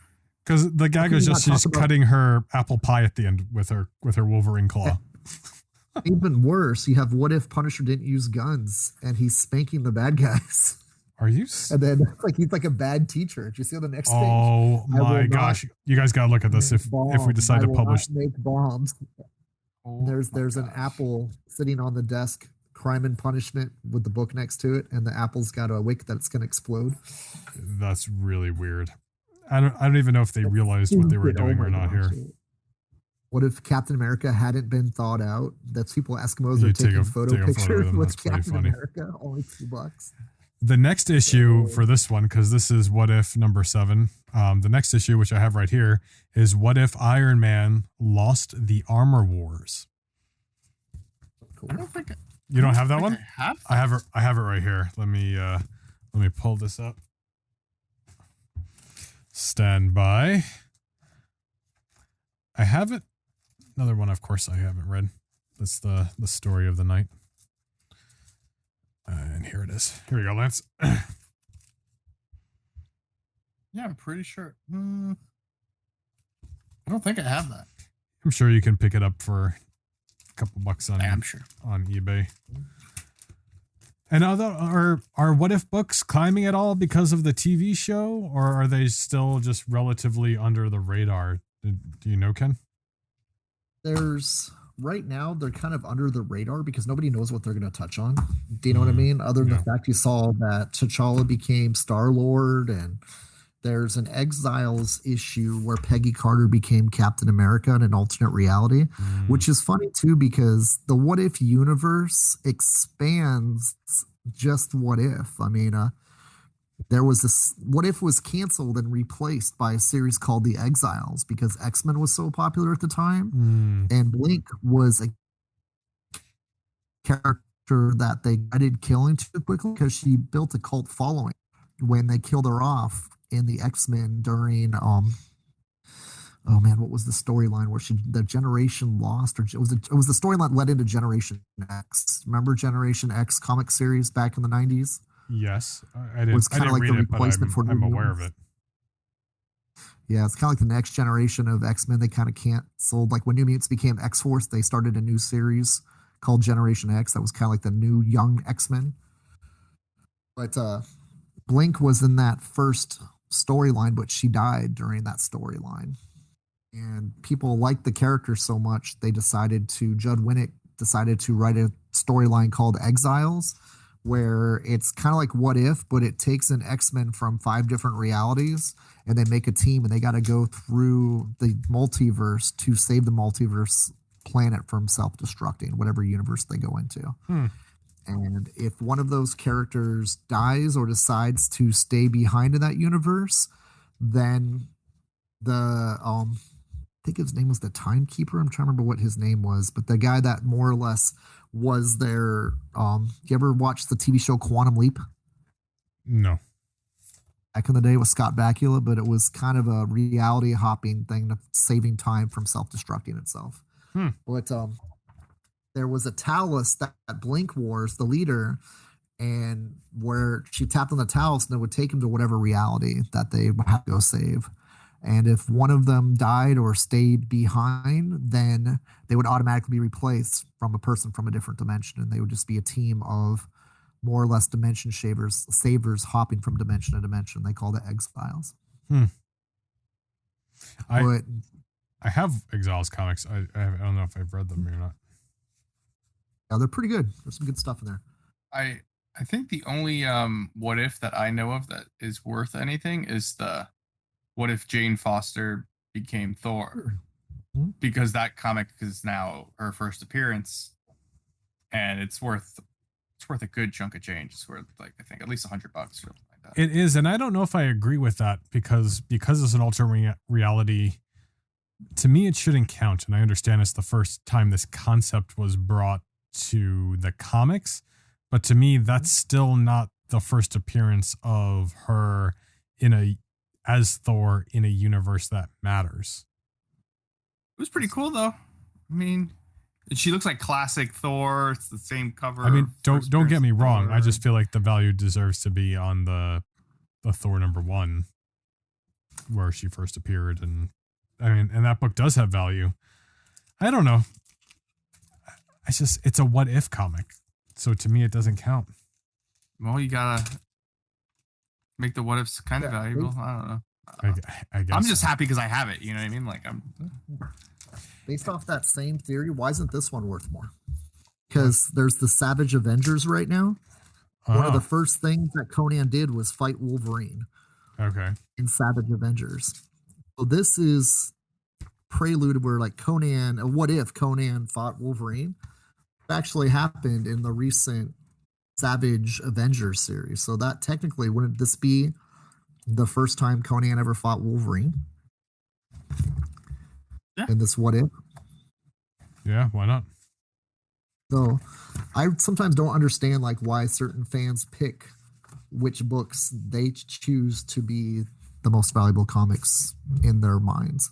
Because the gag is just she's cutting her apple pie at the end with her Wolverine claw. Even worse, you have what if Punisher didn't use guns and he's spanking the bad guys. Are you? And then he's like a bad teacher. Did you see on the next page? Oh my gosh! You guys gotta look at this if we decide to publish. Make bombs. There's an apple sitting on the desk, Crime and Punishment, with the book next to it, and the apple's got a wick that's gonna explode. That's really weird. I don't even know if they realized what they were doing or not here. What if Captain America hadn't been thought out? That's people Eskimos are taking photo pictures with Captain America. Only $2. The next issue for this one, because this is what if number 7. The next issue, which I have right here, is what if Iron Man lost the Armor Wars. I don't think you don't have that one. I have it right here. Let me pull this up. Stand by. I have it. Another one, of course, I haven't read. That's the story of the night. And here it is. Here we go, Lance. Yeah, I'm pretty sure. I don't think I have that. I'm sure you can pick it up for a couple bucks on eBay. And are what if books climbing at all because of the TV show, or are they still just relatively under the radar? Do you know, Ken? Right now, they're kind of under the radar because nobody knows what they're going to touch on. Do you know what I mean? Other than the fact you saw that T'Challa became Star-Lord and there's an Exiles issue where Peggy Carter became Captain America in an alternate reality, which is funny too because the What If universe expands just What If. I mean, there was this What If was canceled and replaced by a series called The Exiles because X-Men was so popular at the time, and Blink was a character that they dreaded killing too quickly because she built a cult following when they killed her off in the X-Men during oh man, what was the storyline where the generation lost, or it was the storyline led into Generation X. Remember Generation X comic series back in the 90s? Yes, I didn't like read it, but I'm aware of it. Yeah, it's kind of like the next generation of X-Men. They kind of canceled, like when New Mutants became X-Force, they started a new series called Generation X that was kind of like the new young X-Men. But Blink was in that first storyline, but she died during that storyline. And people liked the character so much, Judd Winnick decided to write a storyline called Exiles, where it's kind of like What If, but it takes an X-Men from 5 different realities, and they make a team, and they got to go through the multiverse to save the multiverse planet from self-destructing, whatever universe they go into. And if one of those characters dies or decides to stay behind in that universe, then I think his name was the Timekeeper. I'm trying to remember what his name was, but the guy that more or less was their. You ever watch the TV show Quantum Leap? No. Back in the day with Scott Bakula, but it was kind of a reality hopping thing of saving time from self-destructing itself. But there was a Talus that Blink wars, the leader, and where she tapped on the Talus and it would take him to whatever reality that they would have to go save. And if one of them died or stayed behind, then they would automatically be replaced from a person from a different dimension. And they would just be a team of more or less dimension savers hopping from dimension to dimension. They call it Exiles. I have Exiles comics. I don't know if I've read them or not. Yeah, they're pretty good. There's some good stuff in there. I think the only What If that I know of that is worth anything is the What If Jane Foster became Thor, because that comic is now her first appearance, and it's worth a good chunk of change. It's worth I think at least $100 or something like that. It is, and I don't know if I agree with that because it's an alternate reality. To me, it shouldn't count, and I understand it's the first time this concept was brought to the comics, but to me, that's still not the first appearance of her as Thor in a universe that matters. It was pretty cool, though. I mean, she looks like classic Thor. It's the same cover. I mean, don't get me wrong. Thor. I just feel like the value deserves to be on the Thor #1, where she first appeared, and that book does have value. I don't know. It's a What If comic, so to me, it doesn't count. Well, you gotta make the What Ifs kind of valuable. I don't know. I guess I'm just happy because I have it. You know what I mean? Like I'm. Based off that same theory, why isn't this one worth more? Because there's the Savage Avengers right now. One of the first things that Conan did was fight Wolverine. Okay. In Savage Avengers. So this is prelude where like Conan, what if Conan fought Wolverine? It actually happened in the recent Savage Avengers series. So that technically, wouldn't this be the first time Conan ever fought Wolverine? Yeah. In this What If? Yeah, why not? So I sometimes don't understand like why certain fans pick which books they choose to be the most valuable comics in their minds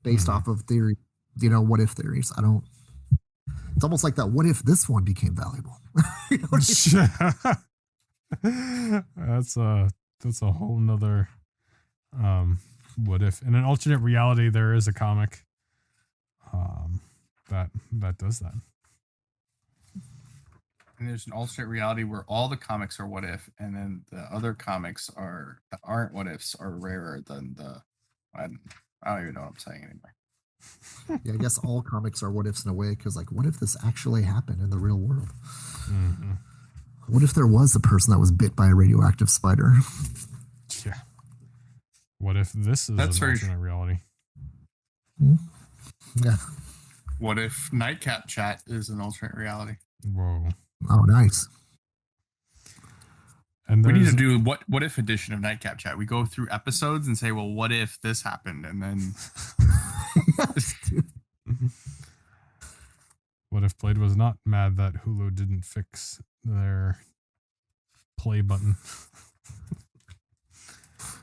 based off of theory, what if theories. It's almost like that. What if this one became valuable? That's a whole nother what if. In an alternate reality, there is a comic that does that. And there's an alternate reality where all the comics are what if, and then the other comics that aren't what ifs are rarer than I don't even know what I'm saying anymore. Yeah, I guess all comics are what ifs in a way, because like, what if this actually happened in the real world? Mm-hmm. What if there was a person that was bit by a radioactive spider? Yeah. What if this is That's an very alternate reality? Yeah. What if Nightcap chat is an alternate reality? Whoa. Oh, nice. And We need there's to do what if edition of Nightcap chat. We go through episodes and say, well, what if this happened? And then Yes, dude. what if Blade was not mad that Hulu didn't fix their play button?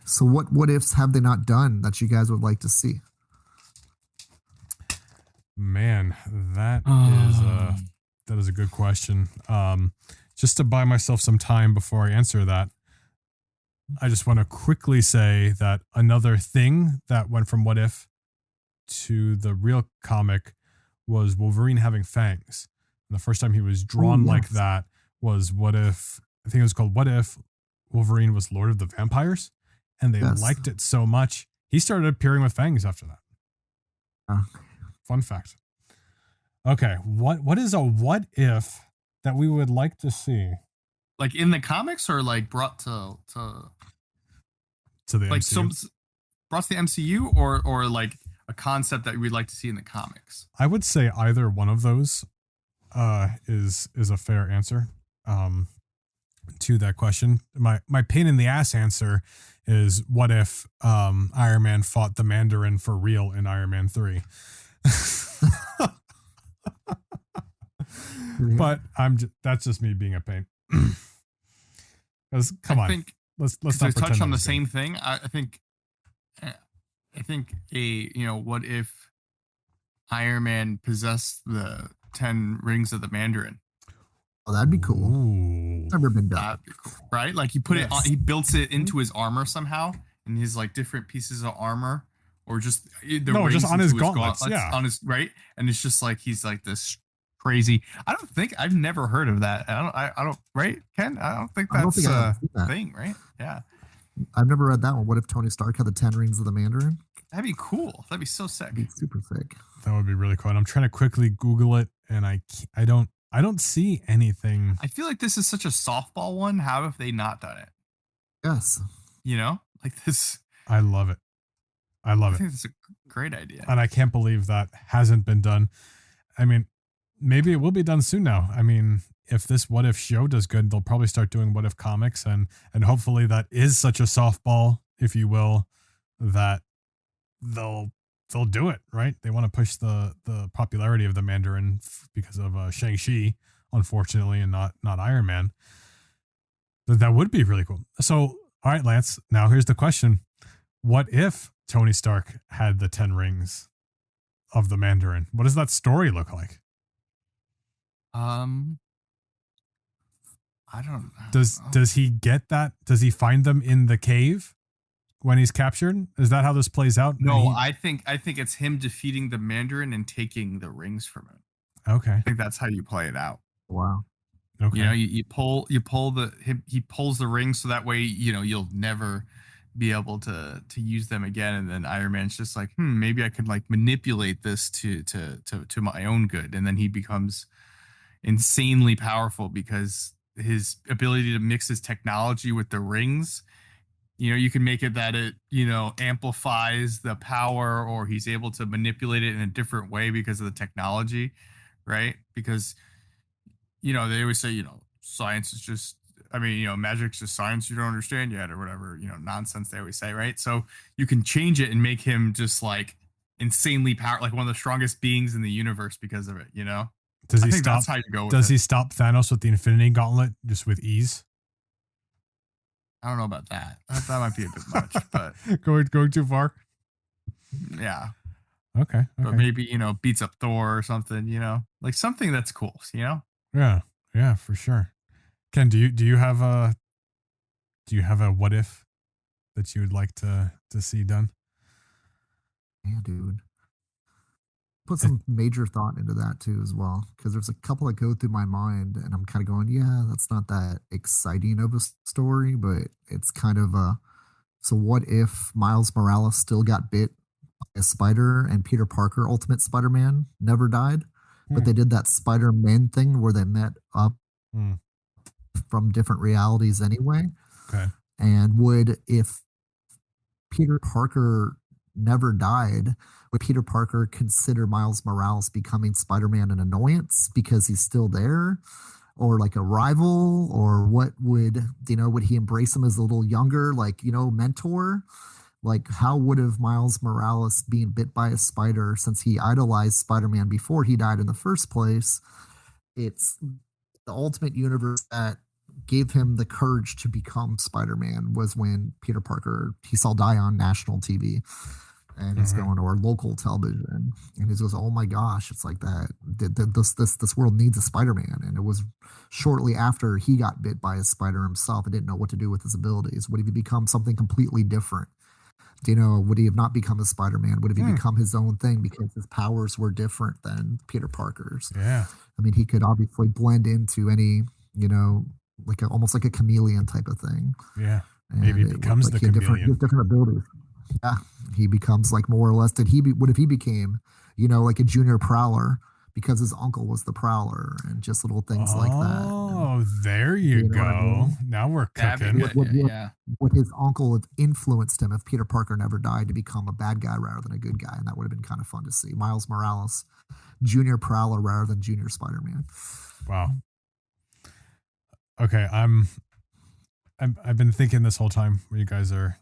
So what ifs have they not done that you guys would like to see? Man, that is a good question. Just to buy myself some time before I answer that, I just want to quickly say that another thing that went from What If to the real comic was Wolverine having fangs. And the first time he was drawn like that was What If, I think it was called What If Wolverine was Lord of the Vampires, and they liked it so much, he started appearing with fangs after that. Fun fact. Okay, what is a what if that we would like to see? Like in the comics, or like brought to the like MCU? Brought to the MCU, or like a concept that we'd like to see in the comics? I would say either one of those is a fair answer to that question. My pain in the ass answer is what if Iron Man fought the Mandarin for real in Iron Man 3? But that's just me being a pain. Let's not touch on the same thing. I think what if Iron Man possessed the 10 rings of the Mandarin? Oh, that'd be cool. Ooh. Never been done. That'd be cool, right? Like he he built it into his armor somehow, and his like different pieces of armor, or just just on his gauntlets, on his right, and it's just like he's like this crazy. I've never heard of that. I don't right, Ken? I don't think that's a thing, right? Yeah. I've never read that one. What if Tony Stark had the 10 rings of the Mandarin? That'd be cool. That'd be so sick. That'd be super sick. That would be really cool. And I'm trying to quickly Google it, and I don't see anything. I feel like this is such a softball one. How have they not done it? Yes. Like this. I love it. I think it's a great idea. And I can't believe that hasn't been done. I mean, maybe it will be done soon now. I mean, if this What If show does good, they'll probably start doing What If comics, and hopefully that is such a softball, if you will, that they'll do it, right? They want to push the popularity of the Mandarin because of Shang-Chi, unfortunately, and not Iron Man. That would be really cool. So, all right, Lance, now here's the question. What if Tony Stark had the 10 rings of the Mandarin? What does that story look like? I don't know. Does he get that? Does he find them in the cave when he's captured? Is that how this plays out? No, I think it's him defeating the Mandarin and taking the rings from him. Okay. I think that's how you play it out. Wow. Okay. He pulls the rings so that way, you'll never be able to use them again. And then Iron Man's just like, maybe I could like manipulate this to my own good. And then he becomes insanely powerful because his ability to mix his technology with the rings, you can make it that it, amplifies the power, or he's able to manipulate it in a different way because of the technology, right? Because, they always say, science is just, magic's just science you don't understand yet, or whatever, nonsense they always say, right? So you can change it and make him just like insanely powerful, like one of the strongest beings in the universe because of it, Does he think stop? That's how you go with does it. he stop Thanos with the Infinity Gauntlet just with ease? I don't know about that. That might be a bit much, but going too far. Yeah. Okay. But maybe beats up Thor or something. Like something that's cool. Yeah, for sure. Ken, do you have a what if that you would like to see done? Yeah, dude. Put some major thought into that too as well, because there's a couple that go through my mind and I'm kind of going, yeah, that's not that exciting of a story, but it's kind of so what if Miles Morales still got bit by a spider and Peter Parker, Ultimate Spider-Man, never died, but they did that Spider-Man thing where they met up from different realities anyway. Okay. And if Peter Parker never died, would Peter Parker consider Miles Morales becoming Spider-Man an annoyance because he's still there? Or like a rival, or what would he embrace him as a little younger, like, mentor? Like, how would have Miles Morales being bit by a spider, since he idolized Spider-Man before he died in the first place? It's the ultimate universe that gave him the courage to become Spider-Man was when Peter Parker, he saw die on national TV, and he's going to our local television, and he goes, "Oh my gosh, it's like that. This world needs a Spider-Man." And it was shortly after he got bit by a spider himself and didn't know what to do with his abilities. Would he become something completely different? Would he have not become a Spider-Man? Would have he become his own thing because his powers were different than Peter Parker's? Yeah. I mean, he could obviously blend into any, like almost like a chameleon type of thing. Yeah. Maybe he becomes the chameleon. Different abilities. Yeah, he becomes like more or less. What if he became, like a junior Prowler because his uncle was the Prowler, and just little things like that. Oh, there you go. I mean? Now we're cooking. What his uncle have influenced him if Peter Parker never died to become a bad guy rather than a good guy, and that would have been kind of fun to see. Miles Morales, Junior Prowler rather than Junior Spider-Man. Wow. Okay, I've been thinking this whole time where you guys are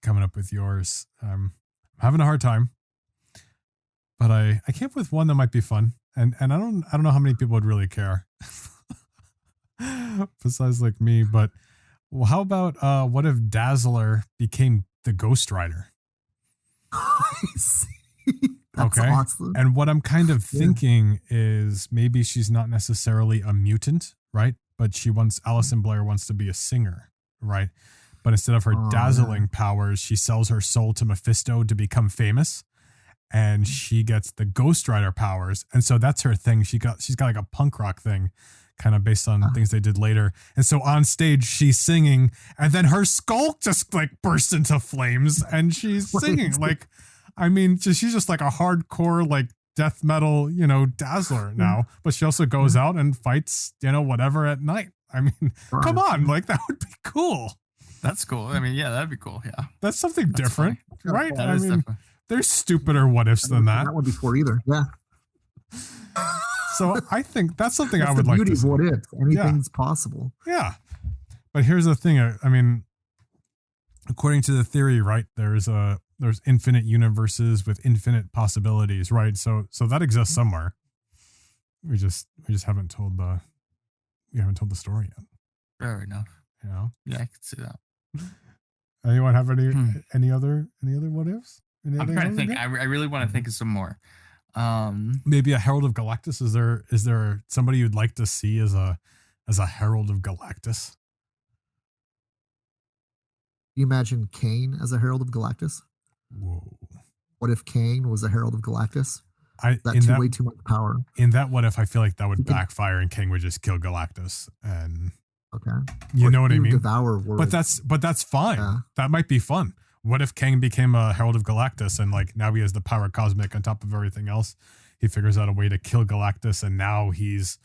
coming up with yours. I'm having a hard time, but I came up with one that might be fun, and I don't know how many people would really care besides like me. But well, how about what if Dazzler became the Ghost Rider? I see. That's okay. Awesome. And what I'm kind of thinking is maybe she's not necessarily a mutant, right? But Allison Blair wants to be a singer, right? But instead of her dazzling powers, she sells her soul to Mephisto to become famous, and she gets the Ghost Rider powers. And so that's her thing. She's got like a punk rock thing, kind of based on things they did later. And so on stage, she's singing, and then her skull just like bursts into flames, and she's singing like, I mean, she's just like a hardcore like death metal, Dazzler now. But she also goes out and fights, whatever at night. I mean, come on, like that would be cool. That's cool. I mean, yeah, that'd be cool. Yeah. That's something different, right? Yeah, I mean, there's stupider what ifs than that. That one before either. Yeah. So I think that's something I would like to see. What if anything's possible? Yeah. But here's the thing. I mean, according to the theory, right, there's infinite universes with infinite possibilities, right? So that exists somewhere. We just haven't told the story yet. Fair enough. Yeah, I can see that. Anyone have any other what ifs? I'm trying to think. I really want to think of some more. Maybe a Herald of Galactus. Is there somebody you'd like to see as a Herald of Galactus? You imagine Kane as a Herald of Galactus? Whoa. What if Kane was a Herald of Galactus? Way too much power. In that what if, I feel like that would backfire and Kane would just kill Galactus, and you know what I mean? Devour words. But that's fine. Yeah. That might be fun. What if Kang became a Herald of Galactus, and like now he has the power cosmic on top of everything else? He figures out a way to kill Galactus, and now he's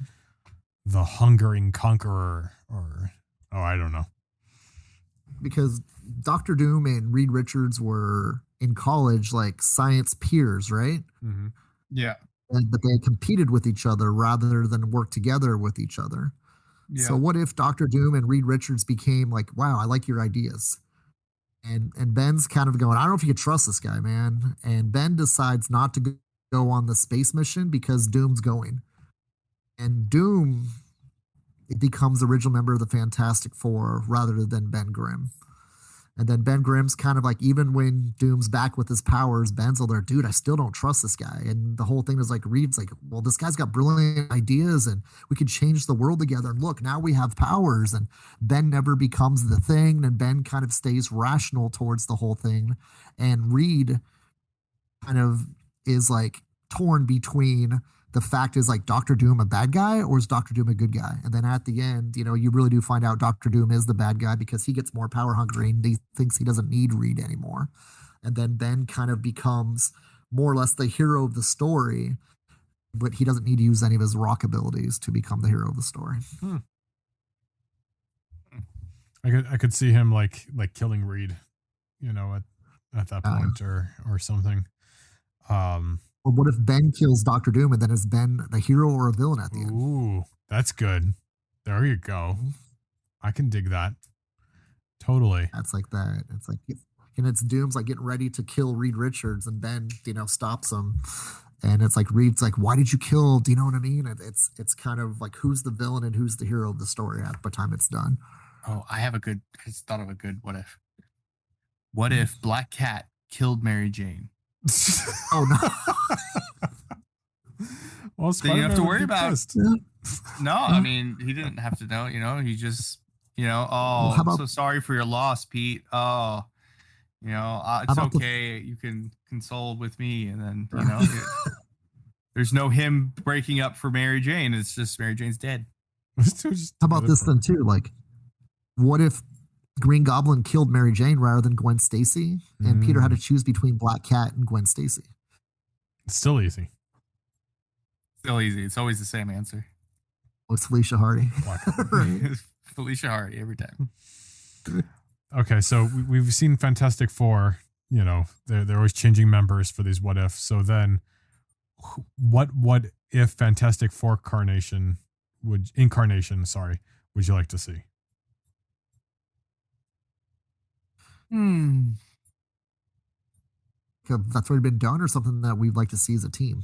the hungering conqueror, or I don't know. Because Dr. Doom and Reed Richards were in college like science peers, right? Mm-hmm. Yeah. But they competed with each other rather than work together with each other. Yeah. So what if Dr. Doom and Reed Richards became like, wow, I like your ideas. And Ben's kind of going, I don't know if you could trust this guy, man. And Ben decides not to go on the space mission because Doom's going. And Doom becomes the original member of the Fantastic Four rather than Ben Grimm. And then Ben Grimm's kind of like, even when Doom's back with his powers, Ben's all there, dude, I still don't trust this guy. And the whole thing is like, Reed's like, well, this guy's got brilliant ideas and we could change the world together. And look, now we have powers. And Ben never becomes the thing. And Ben kind of stays rational towards the whole thing. And Reed kind of is like torn between the fact is like, Dr. Doom a bad guy or is Dr. Doom a good guy? And then at the end, you really do find out Dr. Doom is the bad guy because he gets more power hungry and he thinks he doesn't need Reed anymore. And then Ben kind of becomes more or less the hero of the story, but he doesn't need to use any of his rock abilities to become the hero of the story. I could see him like killing Reed, at that point or something. Or what if Ben kills Doctor Doom, and then is Ben the hero or a villain at the end? Ooh, that's good. There you go. I can dig that. Totally. That's like that. It's like, and it's Doom's like getting ready to kill Reed Richards, and Ben, stops him. And it's like Reed's like, "Why did you kill?" Do you know what I mean? It's kind of like who's the villain and who's the hero of the story at the time it's done. Oh, I just thought of a good what if. What if Black Cat killed Mary Jane? Oh no! Well, then you don't have to worry about. Yeah. No, I mean he didn't have to know. He just, how I'm about- so sorry for your loss, Pete. Oh, it's about the- okay. You can console with me, and then there's no him breaking up for Mary Jane. It's just Mary Jane's dead. How about this then too? Like, what if Green Goblin killed Mary Jane rather than Gwen Stacy, and Peter had to choose between Black Cat and Gwen Stacy? It's still easy. Still easy. It's always the same answer. Oh, it's Felicia Hardy. Felicia Hardy every time. Okay, so we've seen Fantastic Four. They're always changing members for these what ifs. So then, what if Fantastic Four incarnation? Sorry, would you like to see? That's already been done, or something that we'd like to see as a team.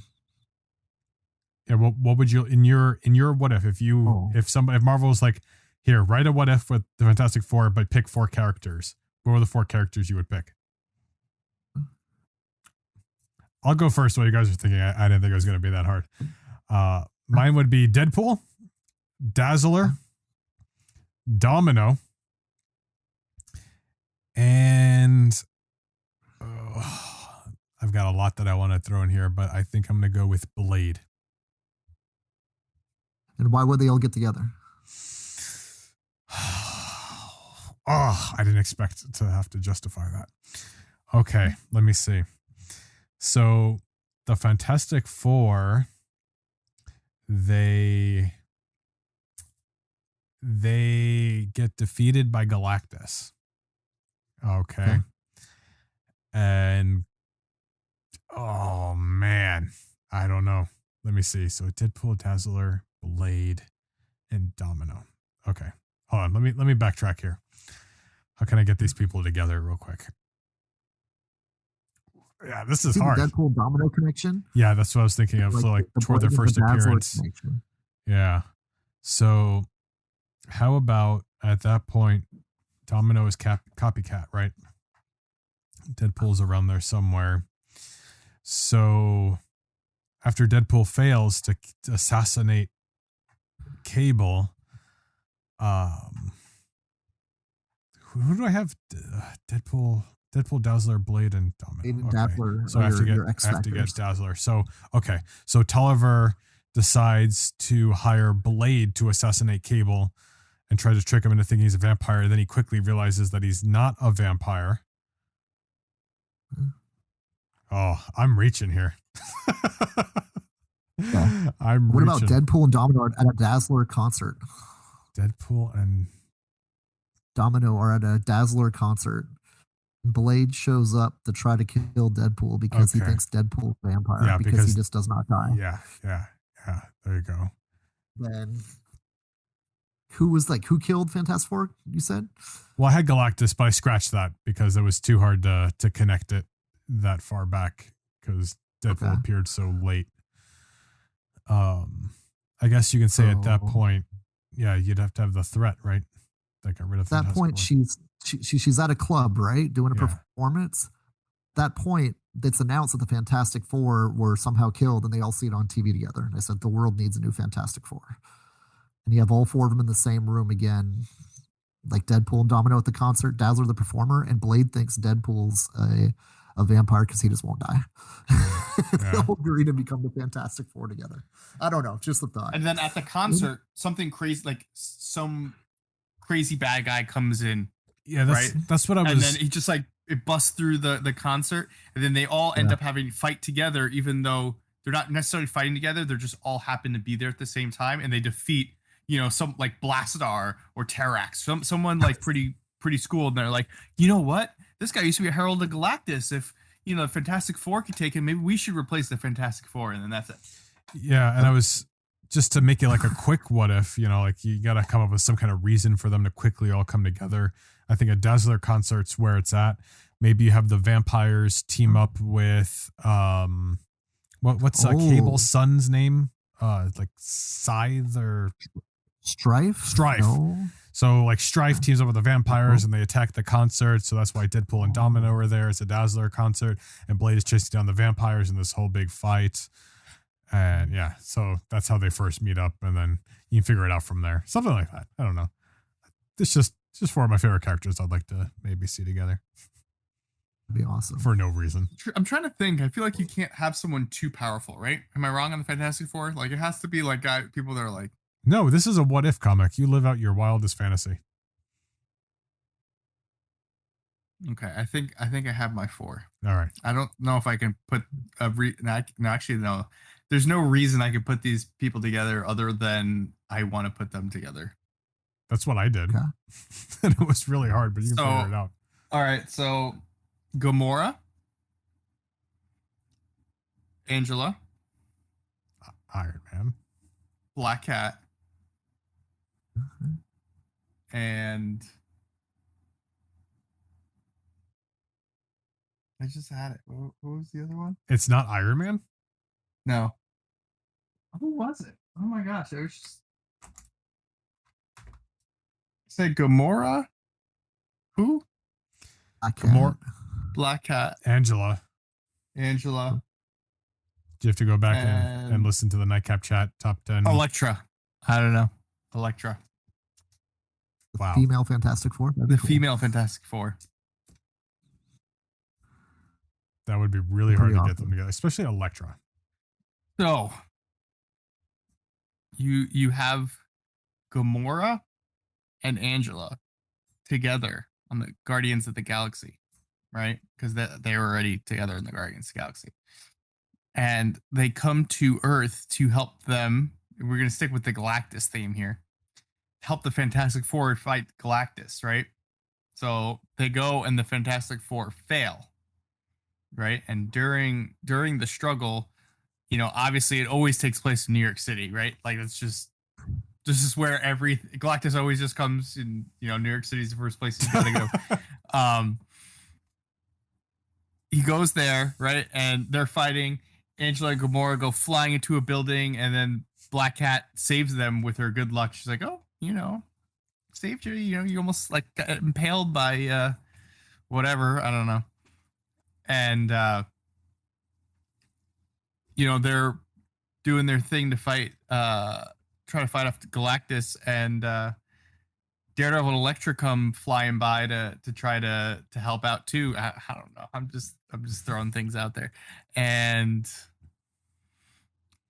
Yeah, what would you in your what if if Marvel was like, here, write a what if with the Fantastic Four, but pick 4 characters. What were the 4 characters you would pick? I'll go first. What you guys are thinking? I didn't think it was going to be that hard. Mine would be Deadpool, Dazzler, Domino, and I've got a lot that I want to throw in here, but I think I'm going to go with Blade. And why would they all get together? Oh, I didn't expect to have to justify that. Okay, let me see. So the Fantastic Four, they get defeated by Galactus. Okay. And oh man, I don't know. Let me see. So Deadpool, Dazzler, Blade, and Domino. Okay. Hold on. Let me backtrack here. How can I get these people together real quick? Yeah, this is hard. The Deadpool Domino connection? Yeah, that's what I was thinking of. So toward their first appearance. Yeah. So how about at that point, Domino is copycat, right? Deadpool's around there somewhere. So after Deadpool fails to assassinate Cable, who do I have? Deadpool, Dazzler, Blade, and Domino. Okay. Dazzler, so I have to get Dazzler. So okay, so Tulliver decides to hire Blade to assassinate Cable and try to trick him into thinking he's a vampire. Then he quickly realizes that he's not a vampire. Oh, I'm reaching here. Yeah. I'm what reaching. about Deadpool and Domino at a Dazzler concert? Deadpool and Domino are at a Dazzler concert. Blade shows up to try to kill Deadpool because he thinks Deadpool's a vampire because he just does not die. Yeah. There you go. Then who killed Fantastic Four, you said? Well, I had Galactus, but I scratched that because it was too hard to connect it that far back because Deadpool appeared so late. I guess you can say at that point, yeah, you'd have to have the threat, right? That got rid of that point. She's at a club, right, doing a performance. That point, it's announced that the Fantastic Four were somehow killed, and they all see it on TV together. And they said the world needs a new Fantastic Four, and you have all 4 of them in the same room again, like Deadpool and Domino at the concert, Dazzler the performer, and Blade thinks Deadpool's a vampire because he just won't die. They'll agree to become the Fantastic Four together. I don't know, just a thought. And then at the concert, something crazy, like some crazy bad guy comes in. Yeah, that's what I was. And then he just it busts through the concert, and then they all end up having to fight together, even though they're not necessarily fighting together. They're just all happen to be there at the same time, and they defeat some like Blastar or Terrax, someone like pretty schooled, and they're like, you know what? This guy used to be a Herald of Galactus. If the Fantastic Four could take him, maybe we should replace the Fantastic Four, and then that's it. Yeah, and I was just to make it like a quick what if, like you got to come up with some kind of reason for them to quickly all come together. I think a Dazzler concert's where it's at. Maybe you have the vampires team up with what's Cable's son's name? Like Scythe or Strife? No. So like Strife teams up with the vampires and they attack the concert. So that's why Deadpool and Domino are there. It's a Dazzler concert, and Blade is chasing down the vampires in this whole big fight. And yeah, so that's how they first meet up, and then you can figure it out from there. Something like that. I don't know. It's just four of my favorite characters I'd like to maybe see together. That'd be awesome. For no reason. I'm trying to think. I feel like you can't have someone too powerful, right? Am I wrong on the Fantastic Four? Like, it has to be like people that are like... No, this is a what if comic. You live out your wildest fantasy. Okay, I think I have my 4. All right. I don't know if I can put no. There's no reason I could put these people together other than I want to put them together. That's what I did. Okay. And it was really hard, but you can figure it out. All right, so Gamora, Angela, Iron Man, Black Cat, and I just had it. What was the other one? It's not Iron Man? No. Who was it? Oh my gosh. It was just... Say Gamora? Who? Gamora. Black Cat. Angela. Do you have to go back and listen to the Nightcap chat top 10? Elektra. I don't know. Elektra. Wow. Female Fantastic Four? The female Fantastic Four. That would be really hard to get them together, especially Elektra. So, you have Gamora and Angela together on the Guardians of the Galaxy, right? Because they were already together in the Guardians of the Galaxy. And they come to Earth to help them. We're going to stick with the Galactus theme here. Help the Fantastic Four fight Galactus, right? So they go and the Fantastic Four fail, right? And during the struggle, obviously it always takes place in New York City, right? Like this is where Galactus always just comes in. New York City's the first place he's got to go. He goes there, right? And they're fighting. Angela and Gamora go flying into a building, and then Black Cat saves them with her good luck. She's like, "Oh, saved you. You almost like got impaled by whatever. I don't know." And they're doing their thing to fight, try to fight off Galactus, and Daredevil and Elektra come flying by to try to help out too. I don't know. I'm just throwing things out there, and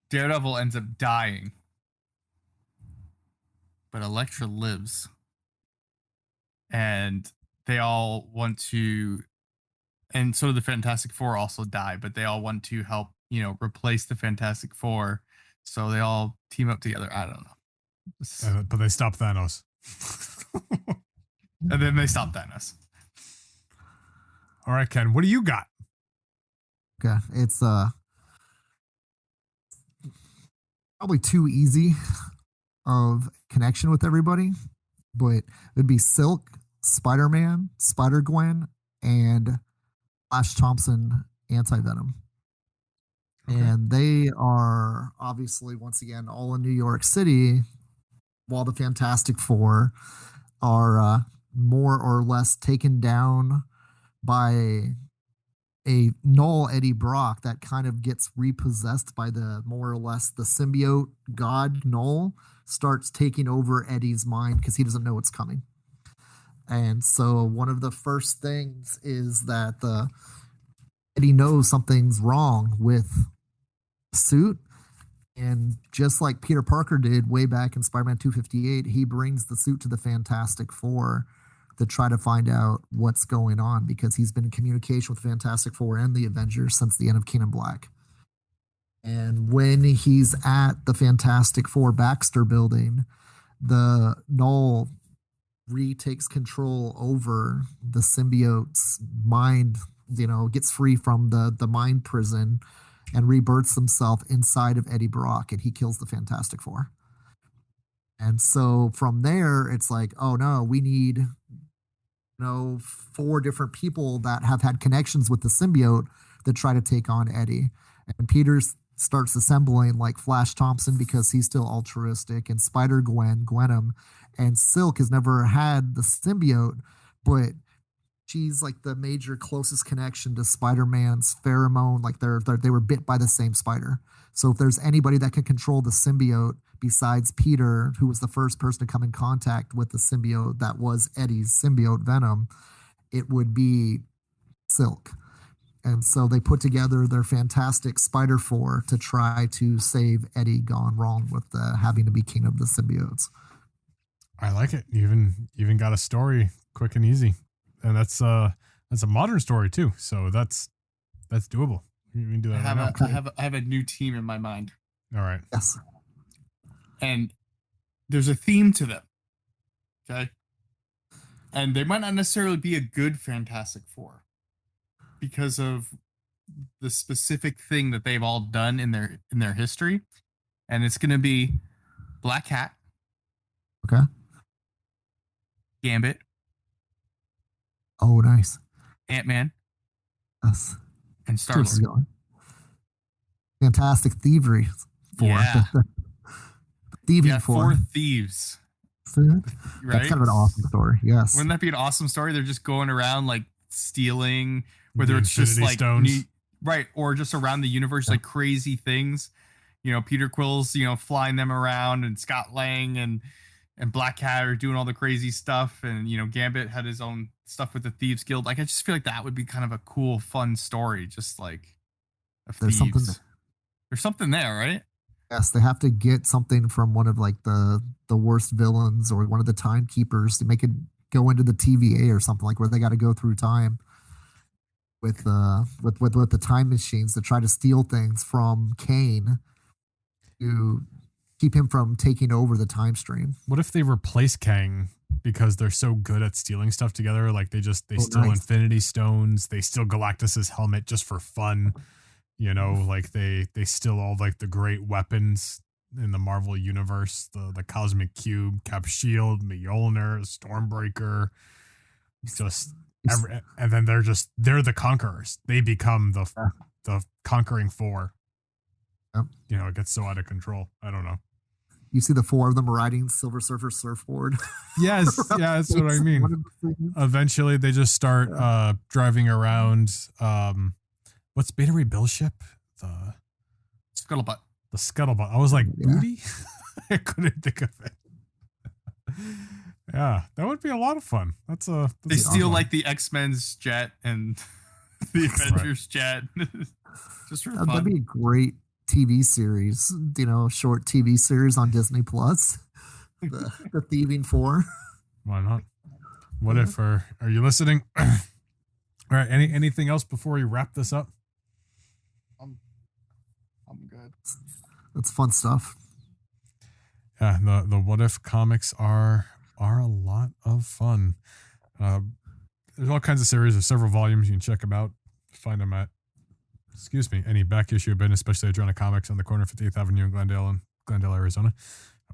Daredevil ends up dying, but Elektra lives, and they all want to, and so the Fantastic Four also die, but they all want to help, replace the Fantastic Four, so they all team up together. I don't know. But they stop Thanos. And then they stop Thanos. All right, Ken, what do you got? Okay, it's probably too easy of connection with everybody, but it'd be Silk, Spider-Man, Spider-Gwen, and Flash Thompson Anti-Venom. Okay. And they are obviously, once again, all in New York City, while the Fantastic Four are more or less taken down by a null Eddie Brock that kind of gets repossessed by the more or less the symbiote god Null, starts taking over Eddie's mind because he doesn't know what's coming. And so one of the first things is that Eddie knows something's wrong with the suit. And just like Peter Parker did way back in Spider-Man 258, he brings the suit to the Fantastic Four to try to find out what's going on, because he's been in communication with the Fantastic Four and the Avengers since the end of King in Black. And when he's at the Fantastic Four Baxter building, the Null retakes control over the symbiote's mind, gets free from the mind prison and rebirths himself inside of Eddie Brock, and he kills the Fantastic Four. And so from there, it's like, oh no, we need 4 different people that have had connections with the symbiote that try to take on Eddie. And Peter starts assembling like Flash Thompson because he's still altruistic, and Gwenom, and Silk has never had the symbiote, but she's like the major closest connection to Spider-Man's pheromone. Like they were bit by the same spider. So if there's anybody that can control the symbiote besides Peter, who was the first person to come in contact with the symbiote that was Eddie's symbiote Venom, it would be Silk. And so they put together their fantastic Spider Four to try to save Eddie gone wrong with having to be king of the symbiotes. I like it. You even got a story quick and easy, and that's a modern story too. So that's doable. You can do that. I have a new team in my mind. All right. Yes. And there's a theme to them. Okay. And they might not necessarily be a good Fantastic Four because of the specific thing that they've all done in their history. And it's going to be Black Cat. Okay. Gambit. Oh, nice. Ant-Man. Yes. And Star-Lord. Fantastic Thievery Four. Yeah. Thieving Four. 4 thieves. Right? That's kind of an awesome story. Yes. Wouldn't that be an awesome story? They're just going around like stealing, whether it's Infinity just like stones. right, or just around the universe, like crazy things. Peter Quill's, flying them around, and Scott Lang and Black Cat are doing all the crazy stuff, and Gambit had his own stuff with the Thieves Guild. Like, I just feel like that would be kind of a cool, fun story, just like There's thieves. There's something there, right? Yes, they have to get something from one of like the worst villains or one of the timekeepers to make it go into the TVA or something, like where they got to go through time with the time machines to try to steal things from Kane to keep him from taking over the time stream. What if they replace Kang because they're so good at stealing stuff together? Like they steal nice. Infinity Stones, they steal Galactus's helmet just for fun. Like they steal all like the great weapons in the Marvel universe, the Cosmic Cube, Cap Shield, Mjolnir, Stormbreaker. And then they're the conquerors. They become the conquering 4. Yep. It gets so out of control. I don't know. You see the 4 of them riding Silver Surfer surfboard. Yes, yeah, that's what I mean. Eventually, they just start driving around. What's Beta Ray Bill's ship? The Scuttlebutt. The Scuttlebutt. I was like, booty? I couldn't think of it. Yeah, that would be a lot of fun. They steal like the X-Men's jet and the Avengers jet. Just for fun. That'd be a great TV series, short TV series on Disney Plus. The Thieving Four. Why not? What if are you listening? All right. Anything else before we wrap this up? I'm good. That's fun stuff. Yeah, the What If comics are a lot of fun. There's all kinds of series. There's several volumes. You can check them out. Find them at any back issue bin, especially Adrena Comics on the corner of 50th Avenue in Glendale, Arizona.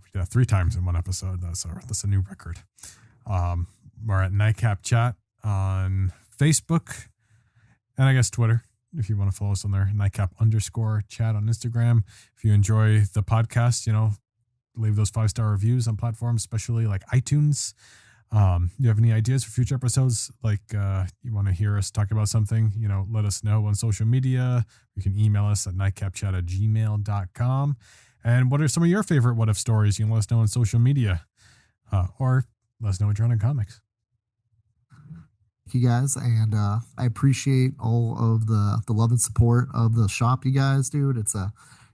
We did that 3 times in one episode. That's a new record. We're at Nightcap Chat on Facebook and I guess Twitter, if you want to follow us on there. Nightcap_chat on Instagram. If you enjoy the podcast, leave those 5-star reviews on platforms, especially like iTunes. You have any ideas for future episodes? Like you want to hear us talk about something, let us know on social media. You can email us at nightcapchat@gmail.com. And what are some of your favorite What If stories? You can let us know on social media or let us know at Adrena Comics. Thank you guys, and I appreciate all of the love and support of the shop, you guys, dude.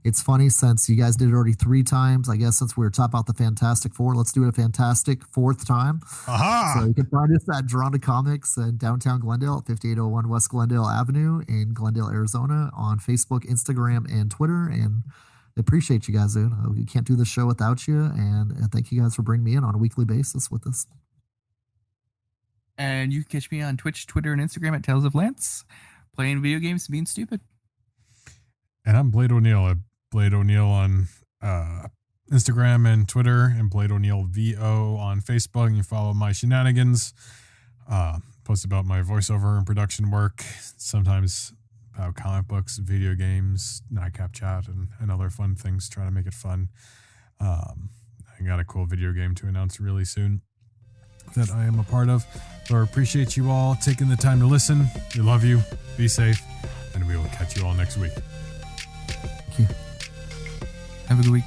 It's funny since you guys did it already 3 times. I guess since we were talking about the Fantastic Four, let's do it a fantastic 4th time. Aha! So you can find us at Adrena Comics in downtown Glendale at 5801 West Glendale Avenue in Glendale, Arizona, on Facebook, Instagram, and Twitter. And appreciate you guys, dude. We can't do this show without you, and thank you guys for bringing me in on a weekly basis with this. And you can catch me on Twitch, Twitter, and Instagram at Tales of Lance, playing video games, being stupid. And I'm Blade O'Neill at Blade O'Neill on Instagram and Twitter, and Blade O'Neill VO on Facebook. You can follow my shenanigans. Post about my voiceover and production work, sometimes about comic books, video games, Nightcap chat, and other fun things. Try to make it fun. I got a cool video game to announce really soon that I am a part of. So I appreciate you all taking the time to listen. We love you. Be safe, and we will catch you all next week. Thank you. Have a good week.